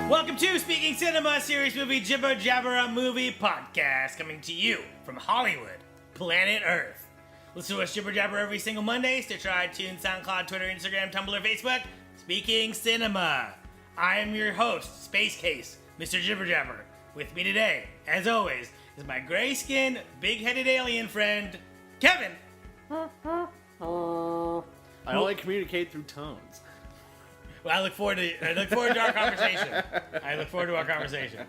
Welcome to Speaking Cinema, series movie Jibber Jabber, a movie podcast coming to you from Hollywood, planet Earth. Listen to us Jibber Jabber every single Monday. Stitcher, iTunes, SoundCloud, Twitter, Instagram, Tumblr, Facebook. Speaking Cinema. I am your host, Space Case, Mr. Jibber Jabber. With me today, as always, is my gray-skinned, big-headed alien friend, Kevin. I only communicate through tones. Well, I look forward to our conversation.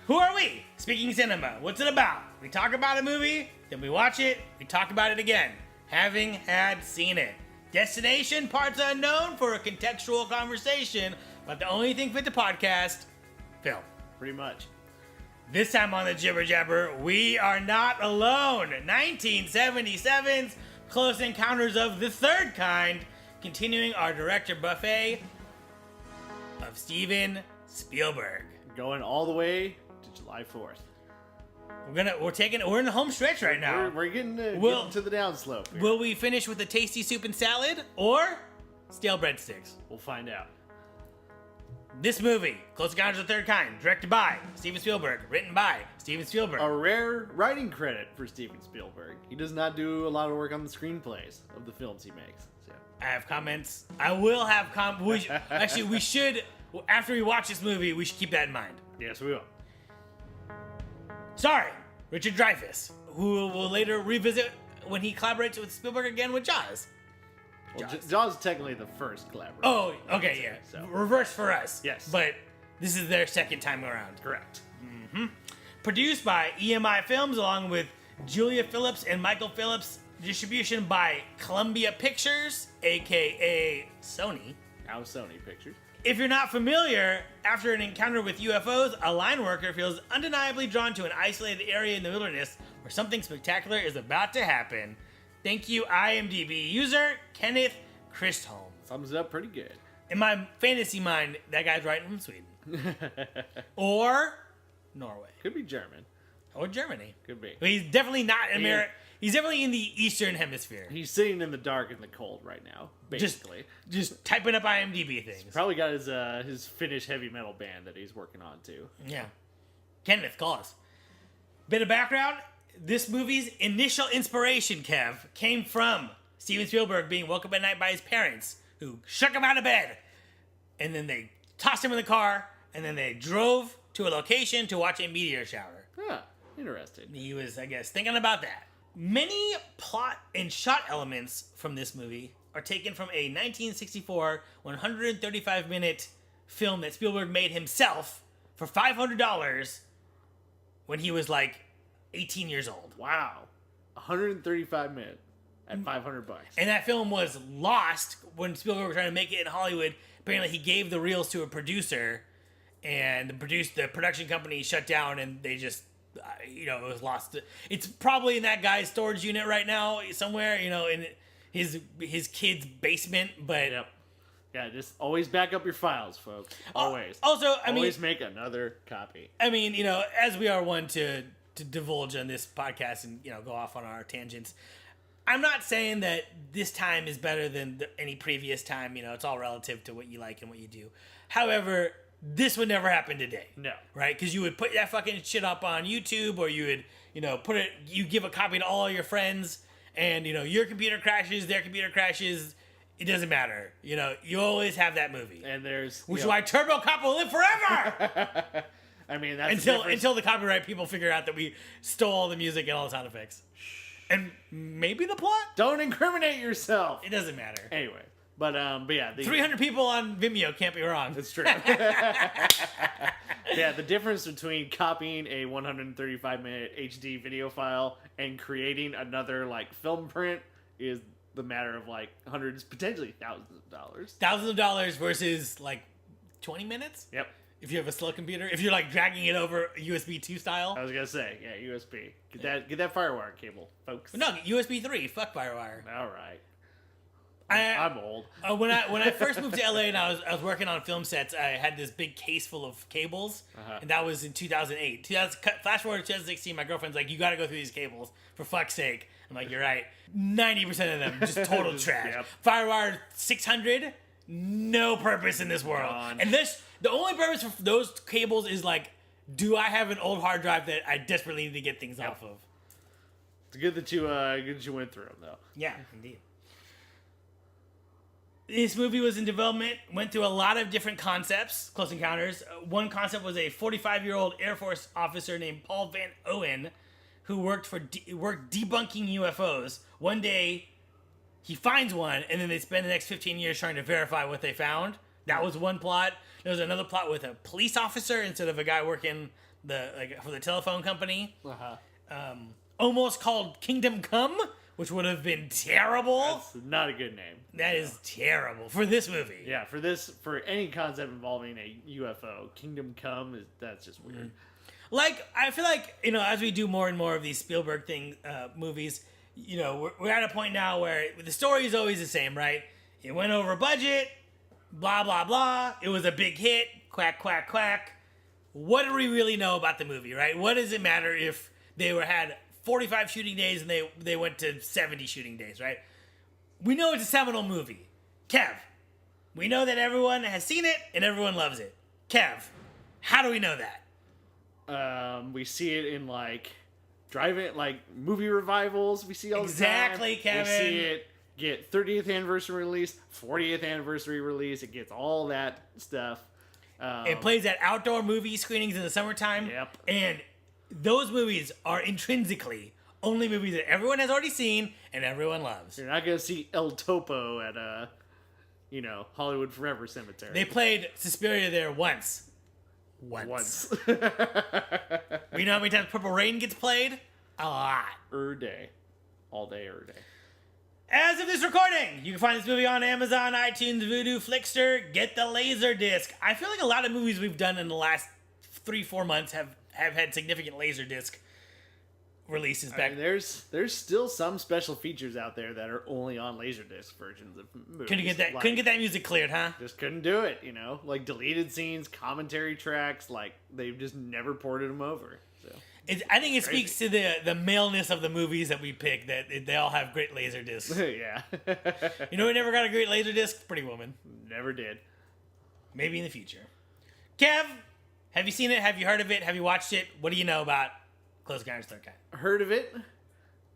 Who are we? Speaking Cinema. What's it about? We talk about a movie, then we watch it, we talk about it again, having had seen it. Destination, parts unknown for a contextual conversation, but the only thing fit the podcast, film. Pretty much. This time on the Jibber Jabber, we are not alone. 1977's Close Encounters of the Third Kind, continuing our director buffet of Steven Spielberg. Going all the way to July 4th. We're in the home stretch right now. We're getting to the downslope here. Will we finish with a tasty soup and salad or stale breadsticks? We'll find out. This movie, Close Encounters of the Third Kind, directed by Steven Spielberg, written by Steven Spielberg. A rare writing credit for Steven Spielberg. He does not do a lot of work on the screenplays of the films he makes. So. I have comments. I will have Actually, we should, after we watch this movie, we should keep that in mind. Yes, we will. Starring Richard Dreyfuss, who will later revisit when he collaborates with Spielberg again with Jaws. Well, Jaws is technically the first collaboration. Oh, okay, yeah. So. Reverse for us. Yes. But this is their second time around. Correct. Mm-hmm. Produced by EMI Films along with Julia Phillips and Michael Phillips. Distribution by Columbia Pictures, a.k.a. Sony. Now Sony Pictures. If you're not familiar, after an encounter with UFOs, a line worker feels undeniably drawn to an isolated area in the wilderness where something spectacular is about to happen. Thank you, IMDb user Kenneth Christholm. Sums it up pretty good. In my fantasy mind, that guy's writing from Sweden. Or Norway. Could be German. Or Germany. Could be. But he's definitely not in America. He's definitely in the Eastern Hemisphere. He's sitting in the dark and the cold right now, basically. Just typing up IMDb things. He's probably got his Finnish heavy metal band that he's working on, too. Yeah. Kenneth, call us. Bit of background. This movie's initial inspiration, Kev, came from Steven Spielberg being woke up at night by his parents, who shook him out of bed. And then they tossed him in the car, and then they drove to a location to watch a meteor shower. Huh. Interesting. He was, I guess, thinking about that. Many plot and shot elements from this movie are taken from a 1964 135-minute film that Spielberg made himself for $500 when he was like 18 years old. Wow. 135 minutes at $500. And that film was lost when Spielberg was trying to make it in Hollywood. Apparently he gave the reels to a producer, and the production company shut down, and they just, it was lost. It's probably in that guy's storage unit right now somewhere, in his kid's basement, but... Yep. Yeah, just always back up your files, folks. Always. Also, always make another copy. I mean, as we are one to divulge on this podcast and, go off on our tangents, I'm not saying that this time is better than any previous time. It's all relative to what you like and what you do. However, this would never happen today. No. Right? Because you would put that fucking shit up on YouTube, or you would, you give a copy to all your friends, and, your computer crashes, their computer crashes. It doesn't matter. You always have that movie. And there's... Which is why Turbo Cop will live forever! I mean, that's until the copyright people figure out that we stole all the music and all the sound effects. And maybe the plot? Don't incriminate yourself! It doesn't matter. Anyway. But yeah. 300 people on Vimeo can't be wrong. That's true. Yeah, the difference between copying a 135-minute HD video file and creating another, film print is the matter of, hundreds, potentially thousands of dollars. Thousands of dollars versus, 20 minutes? Yep. If you have a slow computer, if you're dragging it over USB 2 style. I was gonna say, yeah, USB. Get that FireWire cable, folks. No, USB 3. Fuck FireWire. All right. I'm old. When I first moved to LA and I was working on film sets, I had this big case full of cables, and that was in 2008. Flash forward to 2016, my girlfriend's like, "You got to go through these cables for fuck's sake." I'm like, "You're right." 90% of them just total trash. Yep. FireWire 600 no purpose in this world. Gone. And the only purpose for those cables is like, do I have an old hard drive that I desperately need to get things off of? It's good that you went through them, though. Yeah, indeed. This movie was in development, went through a lot of different concepts, Close Encounters. One concept was a 45-year-old Air Force officer named Paul Van Owen, who worked debunking UFOs. One day, he finds one, and then they spend the next 15 years trying to verify what they found. That was one plot. There was another plot with a police officer instead of a guy working for the telephone company. Almost called Kingdom Come, which would have been terrible. That's not a good name. That is terrible for this movie. Yeah, for any concept involving a UFO, Kingdom Come that's just weird. Like, I feel like, as we do more and more of these Spielberg movies, we're at a point now where the story is always the same, right? It went over budget, blah, blah, blah. It was a big hit, quack, quack, quack. What do we really know about the movie, right? What does it matter if they had 45 shooting days and they went to 70 shooting days, right? We know it's a seminal movie. Kev, we know that everyone has seen it and everyone loves it. Kev, how do we know that? We see it in movie revivals. We see all exactly, the time. Kevin. We see it get 30th anniversary release, 40th anniversary release. It gets all that stuff. It plays at outdoor movie screenings in the summertime. Yep. And those movies are intrinsically only movies that everyone has already seen and everyone loves. You're not going to see El Topo at Hollywood Forever Cemetery. They played Suspiria there once. Once. We know how many times Purple Rain gets played? A lot. Day. All day, day. As of this recording, you can find this movie on Amazon, iTunes, Vudu, Flickster. Get the Laserdisc. I feel like a lot of movies we've done in the last 3-4 months have had significant Laserdisc releases back. There's still some special features out there that are only on Laserdisc versions of movies. Couldn't get that music cleared, huh? Just couldn't do it, like deleted scenes, commentary tracks, like they've just never ported them over. So I think it speaks to the maleness of the movies that we pick, that they all have great Laserdiscs. Yeah. We never got a great Laserdisc? Pretty Woman. Never did. Maybe in the future. Kev, have you seen it? Have you heard of it? Have you watched it? What do you know about Close Encounters of the Third Kind? Heard of it.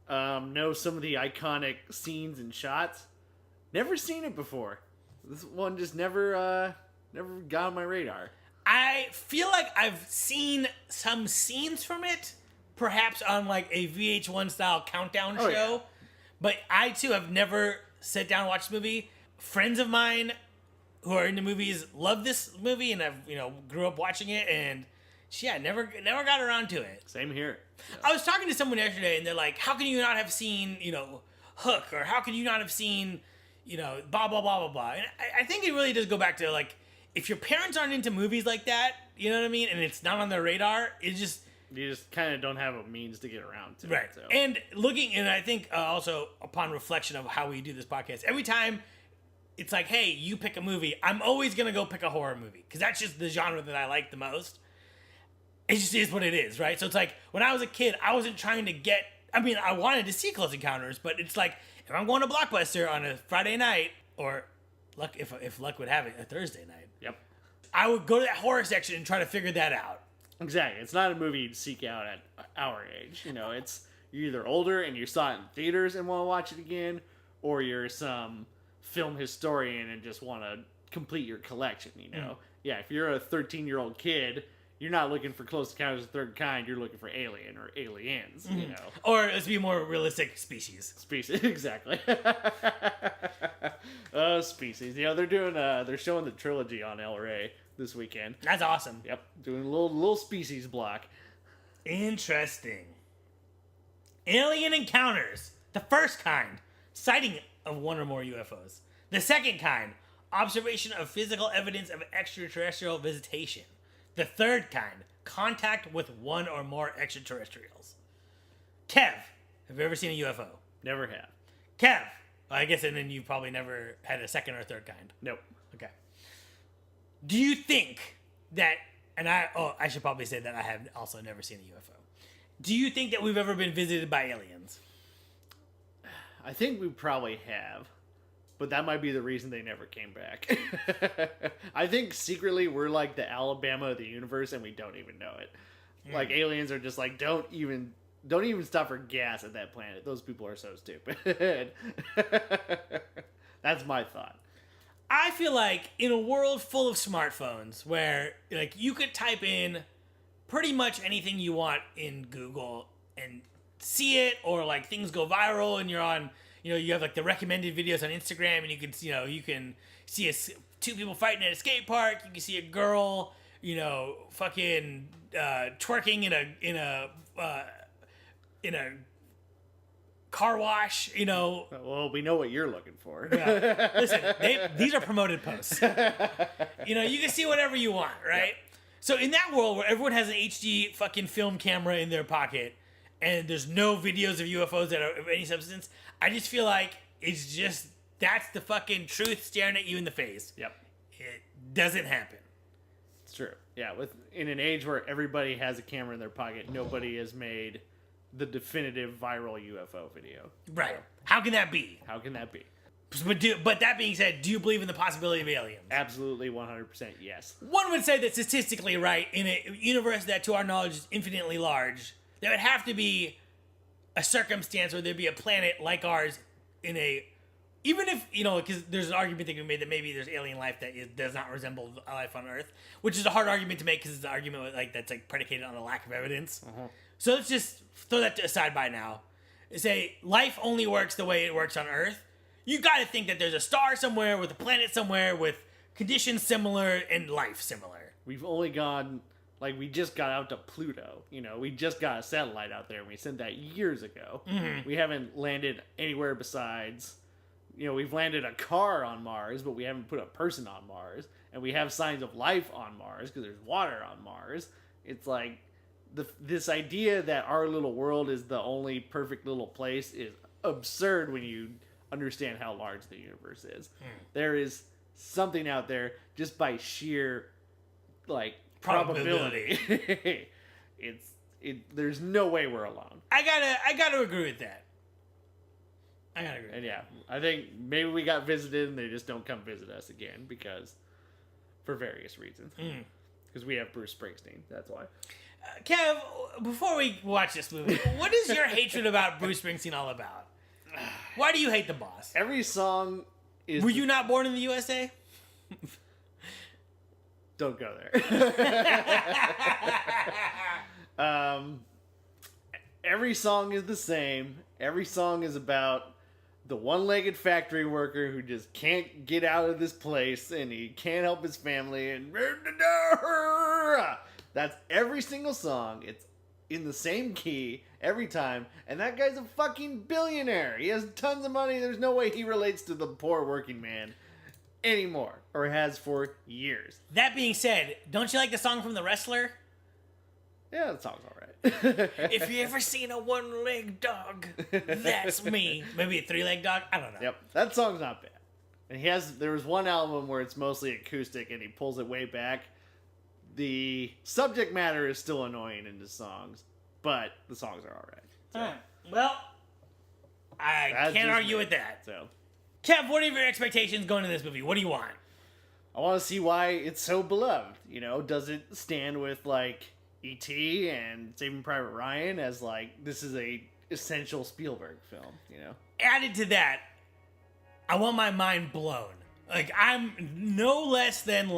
Know some of the iconic scenes and shots. Never seen it before. This one just never got on my radar. I feel like I've seen some scenes from it, perhaps on like a VH1 style countdown show. Yeah. But I too have never sat down and watched the movie. Friends of mine who are into movies love this movie, and I've grew up watching it, and never got around to it. Same here. Yeah. I was talking to someone yesterday, and they're like, "How can you not have seen Hook, or how can you not have seen blah blah blah blah blah?" And I think it really does go back to like, if your parents aren't into movies like that, you know what I mean, and it's not on their radar, you just kind of don't have a means to get around to right. it. So. And I think also upon reflection of how we do this podcast, every time it's like, hey, you pick a movie, I'm always gonna go pick a horror movie because that's just the genre that I like the most. It just is what it is, right? So it's like when I was a kid, I wasn't trying to get. I mean, I wanted to see Close Encounters, but it's like if I'm going to Blockbuster on a Friday night, or if luck would have it, a Thursday night. Yep. I would go to that horror section and try to figure that out. Exactly. It's not a movie you'd seek out at our age. It's you're either older and you saw it in theaters and want to watch it again, or you're some film historian and just want to complete your collection. Yeah. If you're a 13-year-old kid, you're not looking for Close Encounters of the Third Kind. You're looking for Alien or Aliens. Or let's be more realistic, Species. Exactly. Species. They're showing the trilogy on El Rey this weekend. That's awesome. Yep, doing a little Species block. Interesting. Alien encounters. The first kind, sighting of one or more UFOs. The second kind, observation of physical evidence of extraterrestrial visitation. The third kind, contact with one or more extraterrestrials. Kev, have you ever seen a UFO? Never have. Kev, I guess, and then you've probably never had a second or third kind. Nope. Okay. Do you think that, and I should probably say that I have also never seen a UFO. Do you think that we've ever been visited by aliens? I think we probably have. But that might be the reason they never came back. I think secretly we're like the Alabama of the universe and we don't even know it. Like aliens are just like, don't even stop for gas at that planet. Those people are so stupid. That's my thought. I feel like in a world full of smartphones where like you could type in pretty much anything you want in Google and see it, or like things go viral and you're on, you have like the recommended videos on Instagram and you can see two people fighting at a skate park. You can see a girl, fucking twerking in a car wash, Well, we know what you're looking for. Yeah. Listen, these are promoted posts. You can see whatever you want, right? Yep. So in that world where everyone has an HD fucking film camera in their pocket and there's no videos of UFOs that are of any substance, I just feel like that's the fucking truth staring at you in the face. Yep. It doesn't happen. It's true. Yeah, in an age where everybody has a camera in their pocket, nobody has made the definitive viral UFO video. Right. So, how can that be? But that being said, do you believe in the possibility of aliens? Absolutely, 100% yes. One would say that statistically, right, in a universe that to our knowledge is infinitely large, there would have to be a circumstance where there'd be a planet like ours even if, because there's an argument that can be made that maybe there's alien life that does not resemble life on Earth, which is a hard argument to make because it's an argument that's predicated on a lack of evidence. Uh-huh. So let's just throw that aside by now. Say life only works the way it works on Earth. You got to think that there's a star somewhere with a planet somewhere with conditions similar and life similar. We've only gone, we just got out to Pluto. We just got a satellite out there and we sent that years ago. Mm-hmm. We haven't landed anywhere besides, we've landed a car on Mars, but we haven't put a person on Mars. And we have signs of life on Mars because there's water on Mars. It's like, this idea that our little world is the only perfect little place is absurd when you understand how large the universe is. There is something out there just by sheer probability. There's no way we're alone. I gotta agree with that. And yeah, I think maybe we got visited and they just don't come visit us again for various reasons. Because we have Bruce Springsteen. That's why. Kev, before we watch this movie, what is your hatred about Bruce Springsteen all about? Why do you hate the boss? Every song is... Were you not born in the USA? Don't go there. Every song is the same. Every song is about the one-legged factory worker who just can't get out of this place and he can't help his family and... That's every single song. It's in the same key every time. And that guy's a fucking billionaire. He has tons of money. There's no way he relates to the poor working man anymore. Or has for years. That being said, don't you like the song from The Wrestler? Yeah, the song's alright. If you ever seen a one-legged dog, that's me. Maybe a three-legged dog? I don't know. Yep, that song's not bad. And there was one album where it's mostly acoustic and he pulls it way back. The subject matter is still annoying in the songs, but the songs are alright. So. Well, I can't argue with that. So, Kev, what are your expectations going into this movie? What do you want? I want to see why it's so beloved. Does it stand with E.T. and Saving Private Ryan as this is a essential Spielberg film? Added to that, I want my mind blown. I'm no less than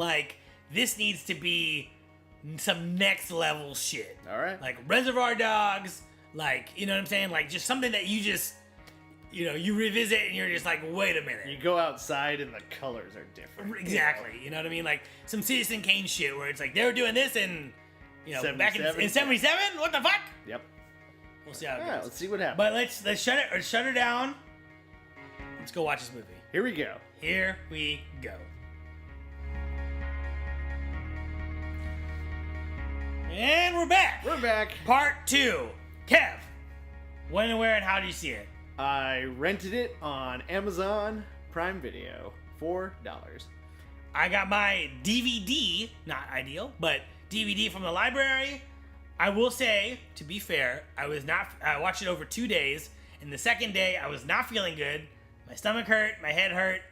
this needs to be some next level shit. All right. Reservoir Dogs, you know what I'm saying? Just something that you just, you revisit and you're just wait a minute. You go outside and the colors are different. Exactly. You know what I mean? Some Citizen Kane shit where it's they were doing this in, back in 77? What the fuck? Yep. We'll see how it goes. Let's see what happens. But let's shut her down. Let's go watch this movie. Here we go. Here we go. And we're back. We're back. Part 2. Kev, when and where and how do you see it? I rented it on Amazon Prime Video. $4. I got my DVD, not ideal, but DVD from the library. I will say, to be fair, I watched it over 2 days, and the second day I was not feeling good. My stomach hurt. My head hurt.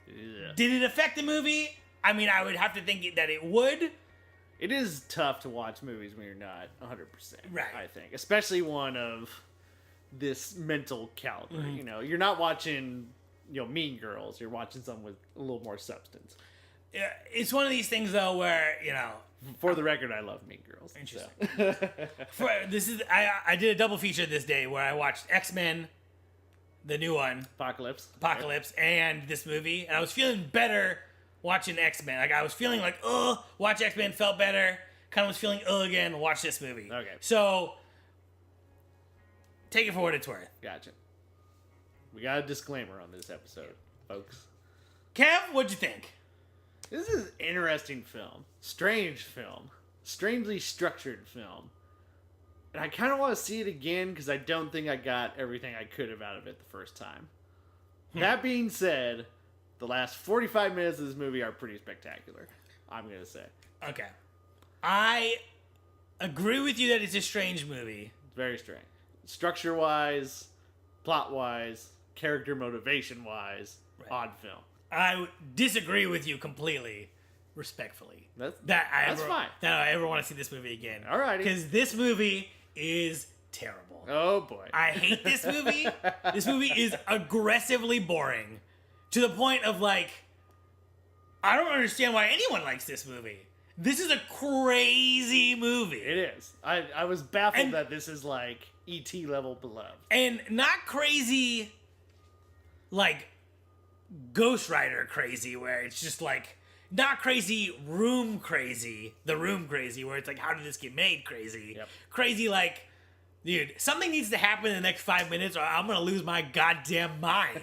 Yeah. Did it affect the movie? I mean, I would have to think that it would. It is tough to watch movies when you're not 100%. Right. I think, especially one of this mental caliber. Mm-hmm. You know, you're not watching, Mean Girls. You're watching something with a little more substance. Yeah, it's one of these things though where For the record, I love Mean Girls. Interesting. I did a double feature this day where I watched X-Men, the new one, Apocalypse, and this movie, and I was feeling better watching X-Men. Like I was feeling like, watch X-Men felt better. Kind of was feeling again. Watch this movie. Okay. So take it for what it's worth. Gotcha. We got a disclaimer on this episode, folks. Kev, what'd you think? This is an interesting film. Strange film. Strangely structured film. And I kind of want to see it again because I don't think I got everything I could have out of it the first time. That being said, the last 45 minutes of this movie are pretty spectacular, I'm going to say. Okay. I agree with you that it's a strange movie. It's very strange. Structure-wise, plot-wise, character motivation-wise, odd film. I disagree with you completely, respectfully. That's fine. That I ever want to see this movie again. Alrighty. Because this movie is terrible. Oh boy. I hate this movie. This movie is aggressively boring. To the point of like, I don't understand why anyone likes this movie. This is a crazy movie. It is. I was baffled that this is like E.T. level beloved. And not crazy like Ghost Rider crazy, where it's just like, not crazy The Room crazy, where it's like, how did this get made crazy? Yep. Crazy like, dude, something needs to happen in the next 5 minutes or I'm gonna lose my goddamn mind.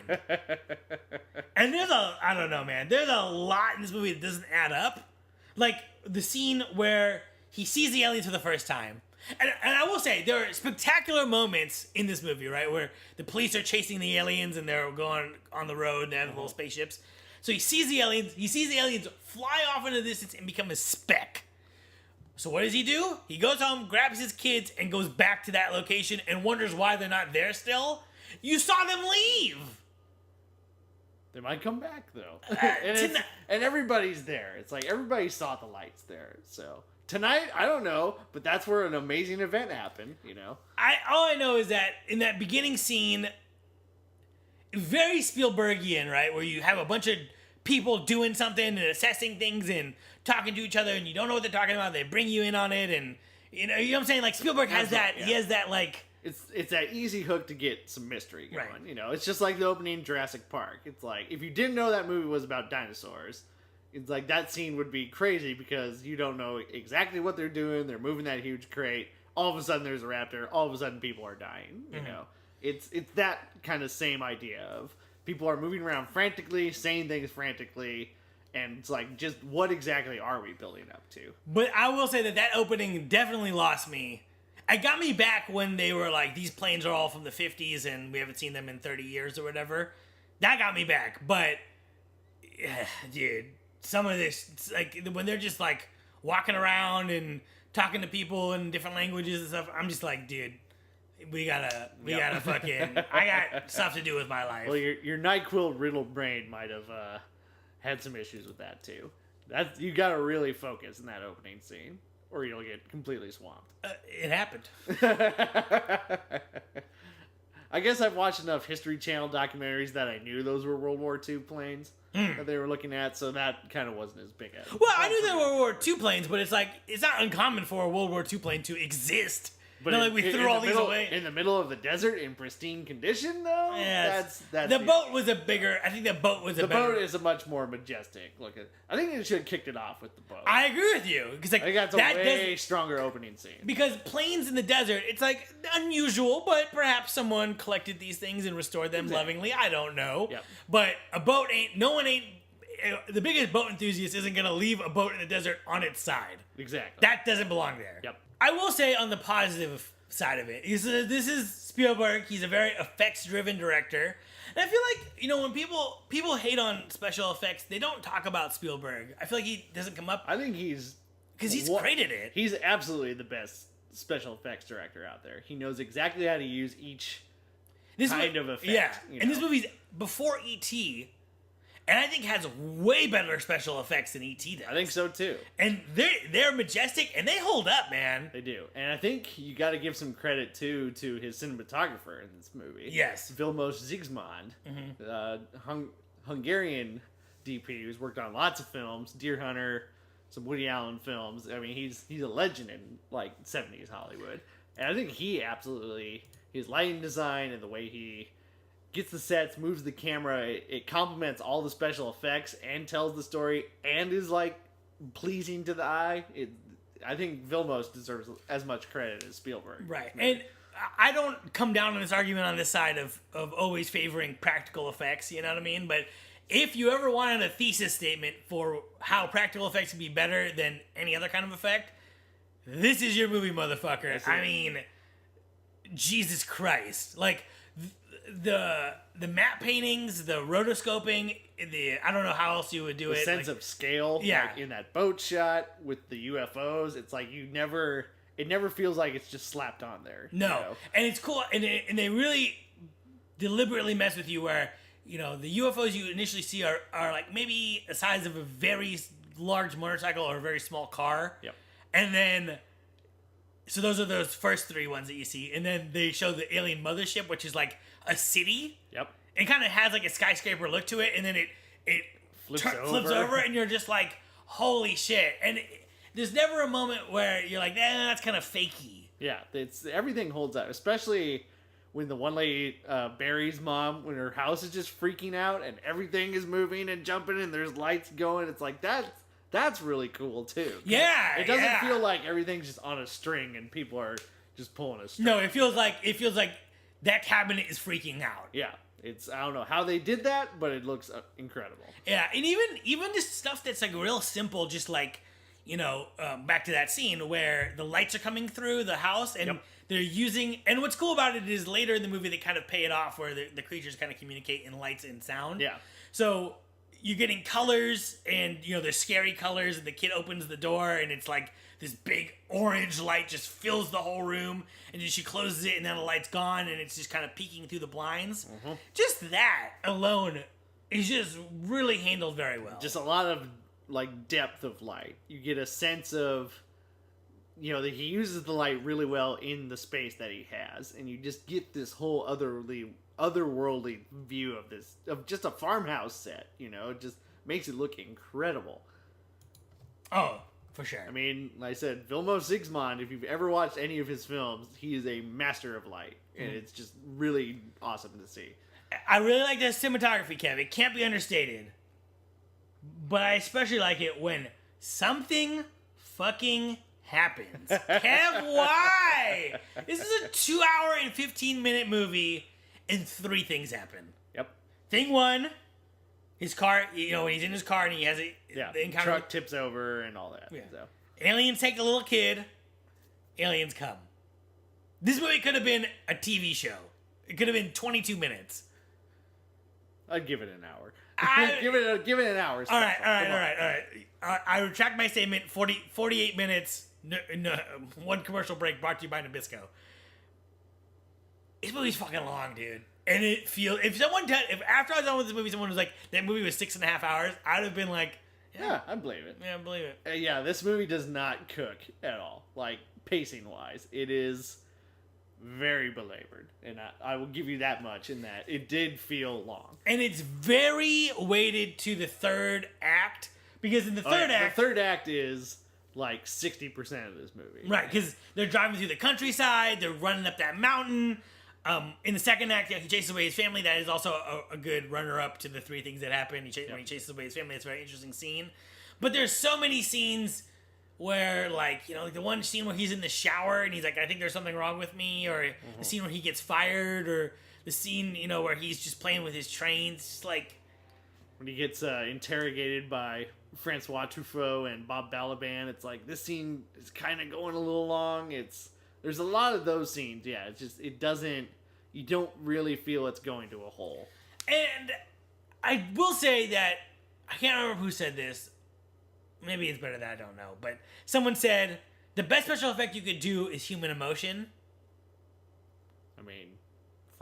And I don't know, man, there's a lot in this movie that doesn't add up. Like, the scene where he sees the aliens for the first time. And I will say, there are spectacular moments in this movie, right? Where the police are chasing the aliens and they're going on the road and they have little spaceships. So he sees the aliens fly off into the distance and become a speck. So what does he do? He goes home, grabs his kids, and goes back to that location and wonders why they're not there still. You saw them leave! They might come back, though. And everybody's there. It's like everybody saw the lights there, so... Tonight, I don't know, but that's where an amazing event happened, All I know is that in that beginning scene, very Spielbergian, right? Where you have a bunch of people doing something and assessing things and talking to each other and you don't know what they're talking about. They bring you in on it and, you know what I'm saying? Like, Spielberg has that, he has that, like... It's that easy hook to get some mystery going, right. It's just like the opening Jurassic Park. It's like, if you didn't know that movie was about dinosaurs... It's like that scene would be crazy because you don't know exactly what they're doing. They're moving that huge crate. All of a sudden there's a raptor. All of a sudden people are dying. You know, it's that kind of same idea of people are moving around frantically, saying things frantically, and it's like, just what exactly are we building up to? But I will say that opening definitely lost me. It got me back when they were like, these planes are all from the 50s and we haven't seen them in 30 years or whatever. That got me back. But, dude... Some of this, like, when they're just, like, walking around and talking to people in different languages and stuff, I'm just like, dude, we gotta fucking, I got stuff to do with my life. Well, your NyQuil riddled brain might have had some issues with that, too. You gotta really focus in that opening scene, or you'll get completely swamped. It happened. I guess I've watched enough History Channel documentaries that I knew those were World War II planes that they were looking at, so that kind of wasn't as big a... Well, I knew there were World War II planes, but it's like, it's not uncommon for a World War II plane to exist. But like we threw all these away. In the middle of the desert in pristine condition, though? Yeah, that's the boat was a bigger... I think the boat was the boat is a much more majestic looking... I think they should have kicked it off with the boat. I agree with you. Because like, I think that's a way stronger opening scene. Because planes in the desert, it's like unusual, but perhaps someone collected these things and restored them lovingly. I don't know. Yep. But a boat ain't... No one ain't... The biggest boat enthusiast isn't going to leave a boat in the desert on its side. Exactly. That doesn't belong there. Yep. I will say on the positive side of it, this is Spielberg. He's a very effects-driven director. And I feel like, when people hate on special effects, they don't talk about Spielberg. I feel like he doesn't come up. I think he's... Because he's created it. He's absolutely the best special effects director out there. He knows exactly how to use each kind of effect. Yeah, you and know? this movie's before E.T., and I think has way better special effects than E.T. does. I think so too. And they're majestic, and they hold up, man. They do. And I think you got to give some credit, too, to his cinematographer in this movie. Yes. Vilmos Zsigmond, Hungarian DP who's worked on lots of films, Deer Hunter, some Woody Allen films. I mean, he's a legend in, like, 70s Hollywood. And I think his lighting design and the way he gets the sets, moves the camera, it complements all the special effects and tells the story and is, like, pleasing to the eye. I think Vilmos deserves as much credit as Spielberg. Right. And I don't come down on this argument on this side of always favoring practical effects, you know what I mean? But if you ever wanted a thesis statement for how practical effects can be better than any other kind of effect, this is your movie, motherfucker. I mean, Jesus Christ. Like, the matte paintings, the rotoscoping, I don't know how else you would do the it. Sense of scale, yeah, like in that boat shot with the UFOs, it's like it never feels like it's just slapped on there. No, you know? And it's cool, and they really deliberately mess with you where, you know, the UFOs you initially see are like maybe the size of a very large motorcycle or a very small car. Yep. And then, so those are those first three ones that you see, and then they show the alien mothership, which is like a city. Yep. It kind of has like a skyscraper look to it, and then it flips over, and you're just like, holy shit. And there's never a moment where you're like, that's kind of fakey. Yeah, everything holds up, especially when the one lady, Barry's mom, when her house is just freaking out and everything is moving and jumping and there's lights going. It's like, that's really cool too. Yeah, it doesn't feel like everything's just on a string and people are just pulling a string. No, it feels like that cabinet is freaking out. Yeah, I don't know how they did that, but it looks incredible. Yeah, and even just stuff that's like real simple, just like, you know, back to that scene where the lights are coming through the house and they're using, and what's cool about it is later in the movie they kind of pay it off where the creatures kind of communicate in lights and sound. Yeah. So you're getting colors, and, you know, there's scary colors, and the kid opens the door and it's like this big orange light just fills the whole room, and then she closes it and then the light's gone and it's just kind of peeking through the blinds. Mm-hmm. Just that alone is just really handled very well. Just a lot of like depth of light. You get a sense of, you know, that he uses the light really well in the space that he has, and you just get this whole otherworldly view of just a farmhouse set. You know, it just makes it look incredible. Oh, for sure. I mean, like I said, Vilmos Zsigmond, if you've ever watched any of his films, he is a master of light, and it's just really awesome to see. I really like the cinematography, Kev. It can't be understated. But I especially like it when something fucking happens. Kev, why? This is a 2-hour and 15-minute movie, and 3 things happen. Yep. Thing 1, his car, you know, when he's in his car and he has it. Yeah, the encounter. truck tips over and all that. Yeah. So. Aliens take the little kid. Aliens come. This movie could have been a TV show. It could have been 22 minutes. I'd give it an hour. Give it an hour. All right. I retract my statement. 48 minutes. No, 1 commercial break brought to you by Nabisco. This movie's fucking long, dude. And it feels, if after I was done with this movie, someone was like, that movie was 6.5 hours, I'd have been like, yeah, I believe it. Yeah, I believe it. Yeah, this movie does not cook at all. Like, pacing wise, it is very belabored, and I will give you that much in that it did feel long. And it's very weighted to the third act, because in the third act is like 60% of this movie. Right, because they're driving through the countryside, they're running up that mountain. In the second act, he chases away his family. That is also a good runner-up to the 3 things that happen. When he chases away his family, it's a very interesting scene. But there's so many scenes where, like, you know, like the one scene where he's in the shower and he's like, I think there's something wrong with me, or the scene where he gets fired, or the scene, you know, where he's just playing with his trains. It's just like, when he gets interrogated by Francois Truffaut and Bob Balaban, it's like, this scene is kind of going a little long. There's a lot of those scenes, yeah. It's just, you don't really feel it's going to a hole. And I will say that, I can't remember who said this. Maybe it's better that I don't know. But someone said, the best special effect you could do is human emotion. I mean,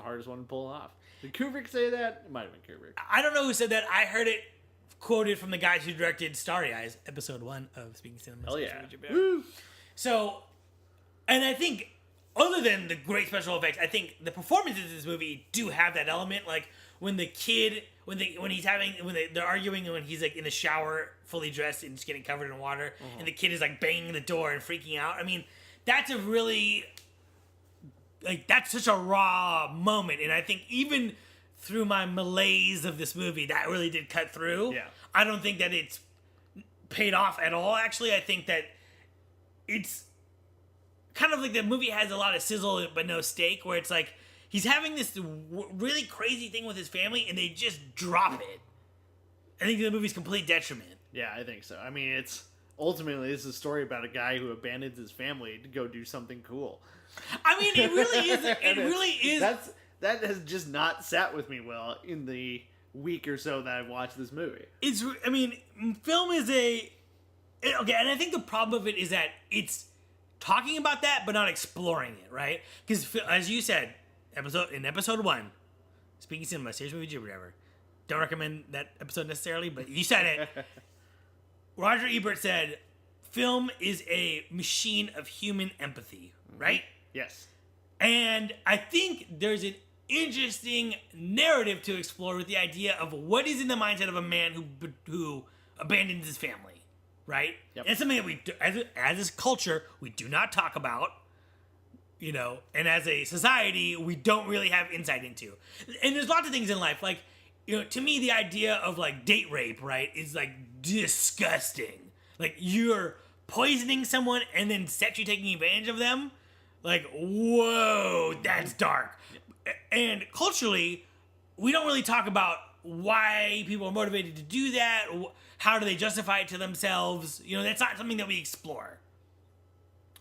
hardest one to pull off. Did Kubrick say that? It might have been Kubrick. I don't know who said that. I heard it quoted from the guys who directed Starry Eyes, episode 1 of Speaking Cinema. Hell yeah. Woo. So, and I think, other than the great special effects, I think the performances in this movie do have that element. Like, when the kid, when they're arguing and when he's like in the shower, fully dressed and just getting covered in water, and the kid is like banging the door and freaking out. I mean, that's a really, like, that's such a raw moment. And I think even through my malaise of this movie, that really did cut through. Yeah. I don't think that it's paid off at all, actually. I think that it's kind of like the movie has a lot of sizzle but no steak, where it's like he's having this really crazy thing with his family and they just drop it. I think the movie's complete detriment. Yeah, I think so. I mean, it's ultimately this is a story about a guy who abandons his family to go do something cool. I mean, it really is. It really is. That has just not sat with me well in the week or so that I've watched this movie. I mean, film is okay, and I think the problem of it is that it's talking about that but not exploring it, right? Because as you said, episode 1, Speaking Cinema, Serious Movie Jibber Jabber. Don't recommend that episode necessarily, but you said it. Roger Ebert said, film is a machine of human empathy, right? Yes. And I think there's an interesting narrative to explore with the idea of what is in the mindset of a man who abandons his family, right? Yep. It's something that we, as a culture, we do not talk about, and as a society, we don't really have insight into. And there's lots of things in life, like, to me, the idea of, like, date rape, right, is, like, disgusting. Like, you're poisoning someone and then sexually taking advantage of them. Like, whoa, that's dark. And culturally, we don't really talk about why people are motivated to do that. How do they justify it to themselves? That's not something that we explore.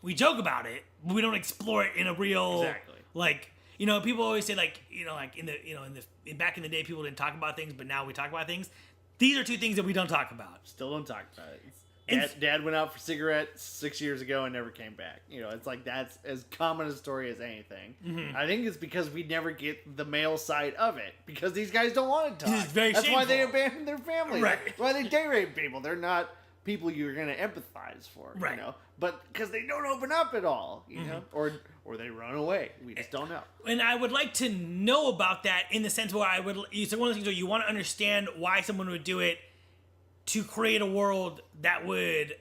We joke about it, but we don't explore it in a real, exactly. Like, people always say, like, back in the day, people didn't talk about things, but now we talk about things. These are two things that we don't talk about. Still don't talk about it. Dad went out for cigarettes 6 years ago and never came back. It's like that's as common a story as anything. Mm-hmm. I think it's because we never get the male side of it because these guys don't want to talk. It's very that's shameful. why they abandon their family. Right. That's why they date rape people. They're not people you're going to empathize for. Right. But because they don't open up at all. You know, or they run away. We just don't know. And I would like to know about that in the sense where it's one of the things where you want to understand why someone would do it to create a world that would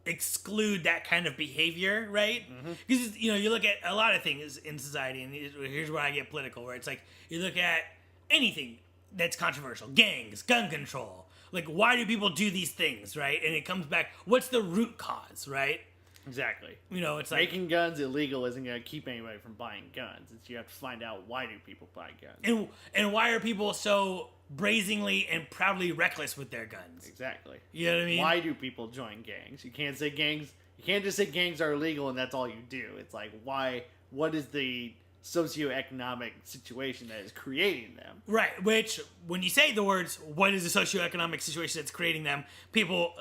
exclude that kind of behavior, right? Because, you look at a lot of things in society, and here's where I get political, where it's like, you look at anything that's controversial, gangs, gun control, like, why do people do these things, right? And it comes back, what's the root cause, right? Exactly. It's like making guns illegal isn't going to keep anybody from buying guns. You have to find out why do people buy guns. And why are people so brazenly and proudly reckless with their guns? Exactly. You know what I mean? Why do people join gangs? You can't say gangs. You can't just say gangs are illegal and that's all you do. It's like, why? What is the socioeconomic situation that is creating them? Right. Which, when you say the words, what is the socioeconomic situation that's creating them? People,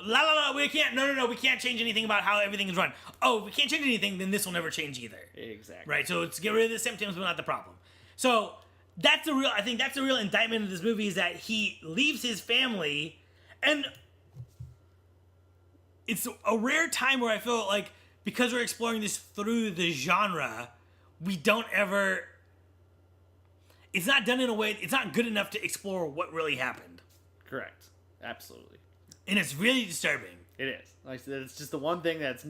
we can't. No, we can't change anything about how everything is run. Oh, if we can't change anything, then this will never change either. Exactly. Right. So it's get rid of the symptoms, but not the problem. So I think that's the real indictment of this movie, is that he leaves his family, and it's a rare time where I feel like, because we're exploring this through the genre, we don't ever, it's not done in a way, it's not good enough to explore what really happened. Correct. Absolutely. And it's really disturbing. It is. Like I said, it's just the one thing that's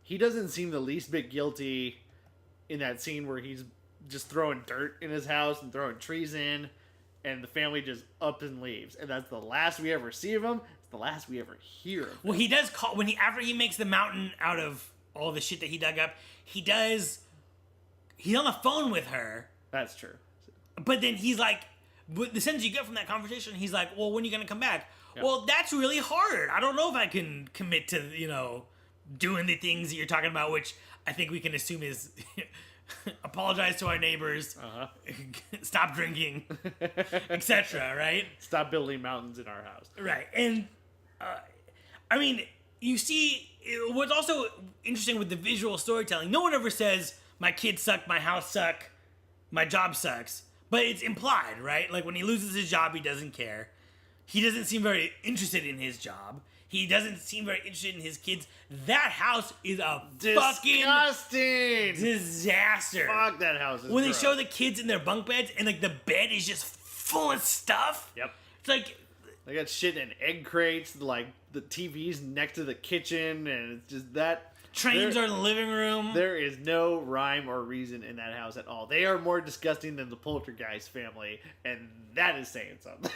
he doesn't seem the least bit guilty in that scene where he's just throwing dirt in his house and throwing trees in, and the family just up and leaves. And that's the last we ever see of him. It's the last we ever hear of him. Well, he does call, after he makes the mountain out of all the shit that he dug up, he's on the phone with her. That's true. But then he's like, the sense you get from that conversation, he's like, well, when are you going to come back? Yep. Well, that's really hard. I don't know if I can commit to, doing the things that you're talking about, which I think we can assume is apologize to our neighbors, stop drinking, etc., right? Stop building mountains in our house. Right. And, I mean, you see, what's also interesting with the visual storytelling, no one ever says, my kids suck, my house suck, my job sucks. But it's implied, right? Like, when he loses his job, he doesn't care. He doesn't seem very interested in his job. He doesn't seem very interested in his kids. That house is a Disgusting. fucking disaster. Fuck, that house is when gross. they show the kids in their bunk beds and, like, the bed is just full of stuff. Yep. It's like... They got shit in egg crates, like the TV's next to the kitchen, and it's just that... Trains are in the living room. There is no rhyme or reason in that house at all. They are more disgusting than the Poltergeist family, and that is saying something.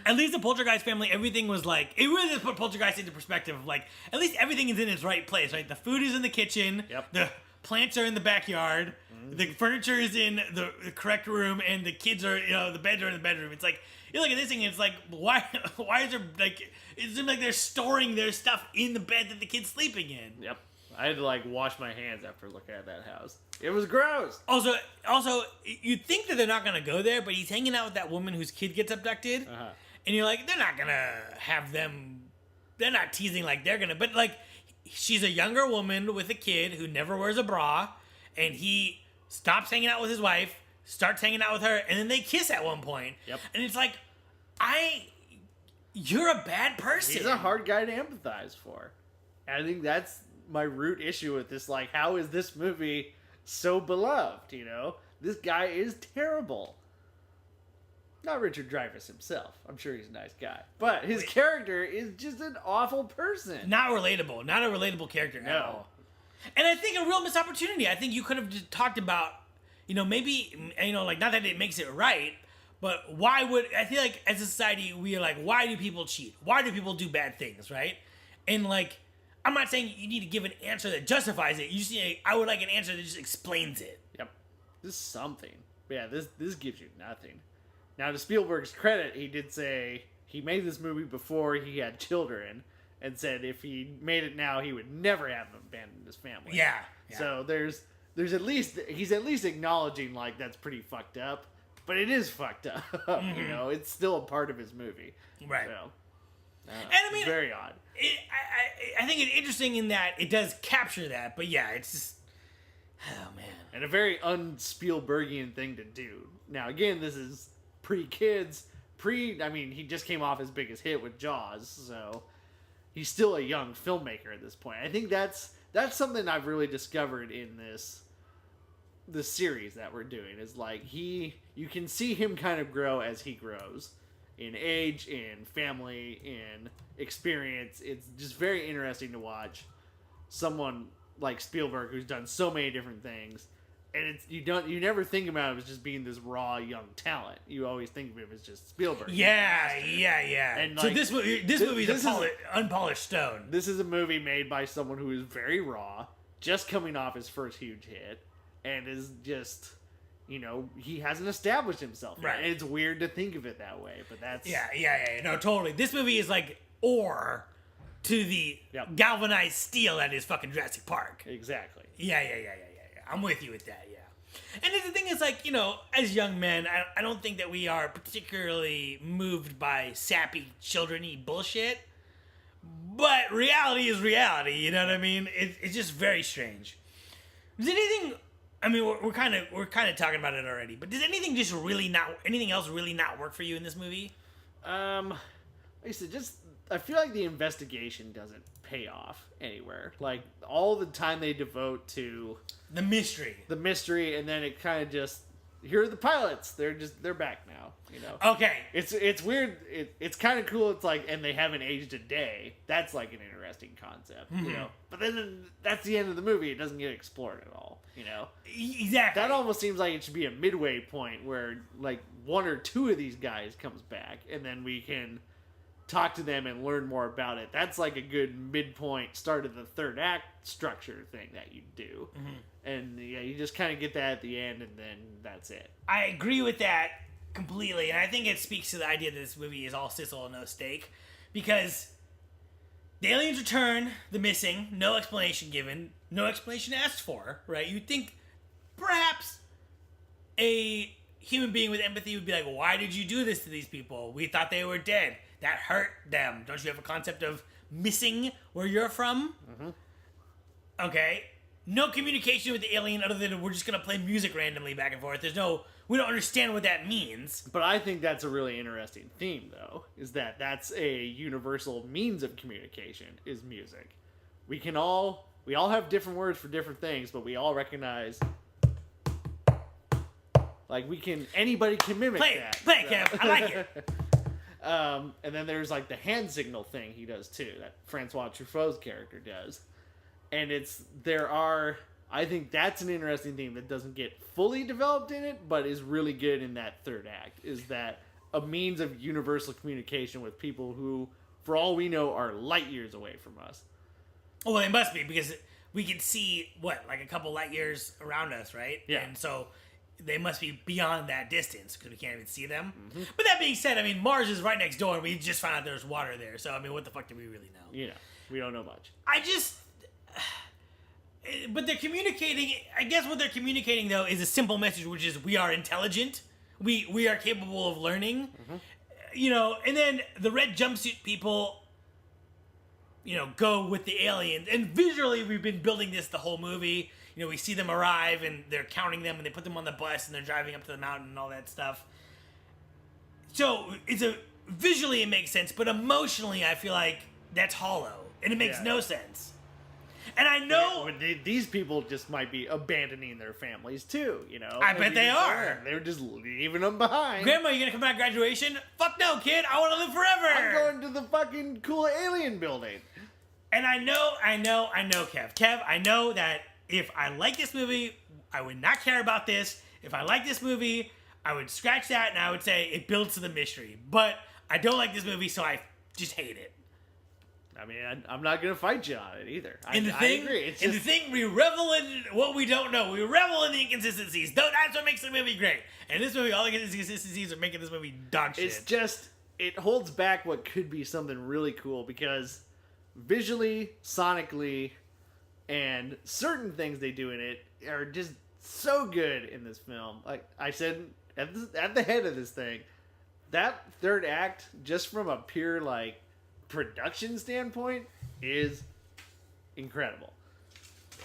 At least the Poltergeist family, everything was like... It really does put Poltergeist into perspective of, like, at least everything is in its right place, right? The food is in the kitchen. Yep. The plants are in the backyard. Mm-hmm. The furniture is in the correct room, and the kids are, the beds are in the bedroom. It's like... You look at this thing and it's like, why is there, like... It seems like they're storing their stuff in the bed that the kid's sleeping in. Yep. I had to, like, wash my hands after looking at that house. It was gross. Also, you'd think that they're not going to go there, but he's hanging out with that woman whose kid gets abducted. Uh-huh. And you're like, they're not going to have them... They're not teasing like they're going to... But, like, she's a younger woman with a kid who never wears a bra. And he stops hanging out with his wife, starts hanging out with her, and then they kiss at one point. Yep. And it's like, you're a bad person. He's a hard guy to empathize for. And I think that's my root issue with this. Like, how is this movie so beloved, This guy is terrible. Not Richard Dreyfuss himself. I'm sure he's a nice guy. But his character is just an awful person. Not relatable. Not a relatable character at all. And I think a real missed opportunity. I think you could have just talked about, maybe, like, not that it makes it right, but I feel like as a society, we are like, why do people cheat? Why do people do bad things, right? And, like, I'm not saying you need to give an answer that justifies it. You just I would like an answer that just explains it. Yep. This is something. But yeah, this gives you nothing. Now, to Spielberg's credit, he did say he made this movie before he had children, and said if he made it now, he would never have abandoned his family. Yeah. So there's he's at least acknowledging, like, that's pretty fucked up, but it is fucked up. Mm-hmm. It's still a part of his movie. Right. So, and I mean, very odd. I think it's interesting in that it does capture that, but yeah, it's just, oh man, and a very un-Spielbergian thing to do. Now, again, this is pre-kids, I mean, he just came off his biggest hit with Jaws, so he's still a young filmmaker at this point. I think that's something I've really discovered in this series that we're doing, is like you can see him kind of grow as he grows. In age, in family, in experience. It's just very interesting to watch someone like Spielberg, who's done so many different things, and you never think about him as just being this raw young talent. You always think of him as just Spielberg. Yeah. And so, like, this movie is unpolished stone. This is a movie made by someone who is very raw, just coming off his first huge hit, and is just... he hasn't established himself yet. Right. And it's weird to think of it that way, but that's... Yeah. No, totally. This movie is like ore to the galvanized steel that is fucking Jurassic Park. Exactly. Yeah. I'm with you with that, yeah. And the thing is, like, as young men, I don't think that we are particularly moved by sappy children-y bullshit. But reality is reality, you know what I mean? It's just very strange. Does anything... I mean, we're kind of talking about it already, but does anything else really not work for you in this movie? Like I said, I feel like the investigation doesn't pay off anywhere. Like, all the time they devote to the mystery, and then it kind of just, here are the pilots. They're back now. Okay. It's weird. It's kind of cool. It's like, and they haven't aged a day. That's like an interesting concept, But then that's the end of the movie. It doesn't get explored at all, Exactly. That almost seems like it should be a midway point where, like, one or two of these guys comes back, and then we can talk to them and learn more about it. That's like a good midpoint, start of the third act structure thing that you do. Mm-hmm. And you just kind of get that at the end, and then that's it. I agree with that completely, and I think it speaks to the idea that this movie is all sizzle and no steak, because the aliens return, the missing, no explanation given, no explanation asked for, right? You'd think perhaps a human being with empathy would be like, why did you do this to these people? We thought they were dead. That hurt them. Don't you have a concept of missing where you're from? Mm-hmm. Okay. no communication with the alien other than we're just gonna play music randomly back and forth. We don't understand what that means. But I think that's a really interesting theme, though, is that that's a universal means of communication, is music. We all have different words for different things, but we all recognize, like, anybody can mimic that. Play it, Kev. I like it. And then there's, like, the hand signal thing he does, too, that Francois Truffaut's character does. And I think that's an interesting theme that doesn't get fully developed in it, but is really good in that third act, is that a means of universal communication with people who, for all we know, are light years away from us. Well, they must be, because we can see, like a couple light years around us, right? Yeah. And so they must be beyond that distance, because we can't even see them. Mm-hmm. But that being said, I mean, Mars is right next door, and we just found out there's water there. So, I mean, what the fuck do we really know? Yeah, we don't know much. But they're communicating. I guess what they're communicating, though, is a simple message, which is we are intelligent. We are capable of learning. Mm-hmm. And then the red jumpsuit people, go with the aliens. And visually, we've been building this the whole movie. We see them arrive, and they're counting them, and they put them on the bus, and they're driving up to the mountain and all that stuff. So visually it makes sense, but emotionally I feel like that's hollow, and it makes no sense. And I know these people just might be abandoning their families too, I bet they are. They're just leaving them behind. Grandma, you gonna come back graduation? Fuck no, kid. I want to live forever. I'm going to the fucking cool alien building. And I know, Kev. Kev, I know that if I like this movie, I would not care about this. If I like this movie, I would scratch that and I would say it builds to the mystery. But I don't like this movie, so I just hate it. I mean, I'm not going to fight you on it either. I agree. The thing, we revel in what we don't know. We revel in the inconsistencies. That's what makes the movie great. And this movie, all the inconsistencies are making this movie dog shit. It's just, it holds back what could be something really cool because visually, sonically, and certain things they do in it are just so good in this film. Like I said at the head of this thing, that third act, just from a pure, like, production standpoint, is incredible.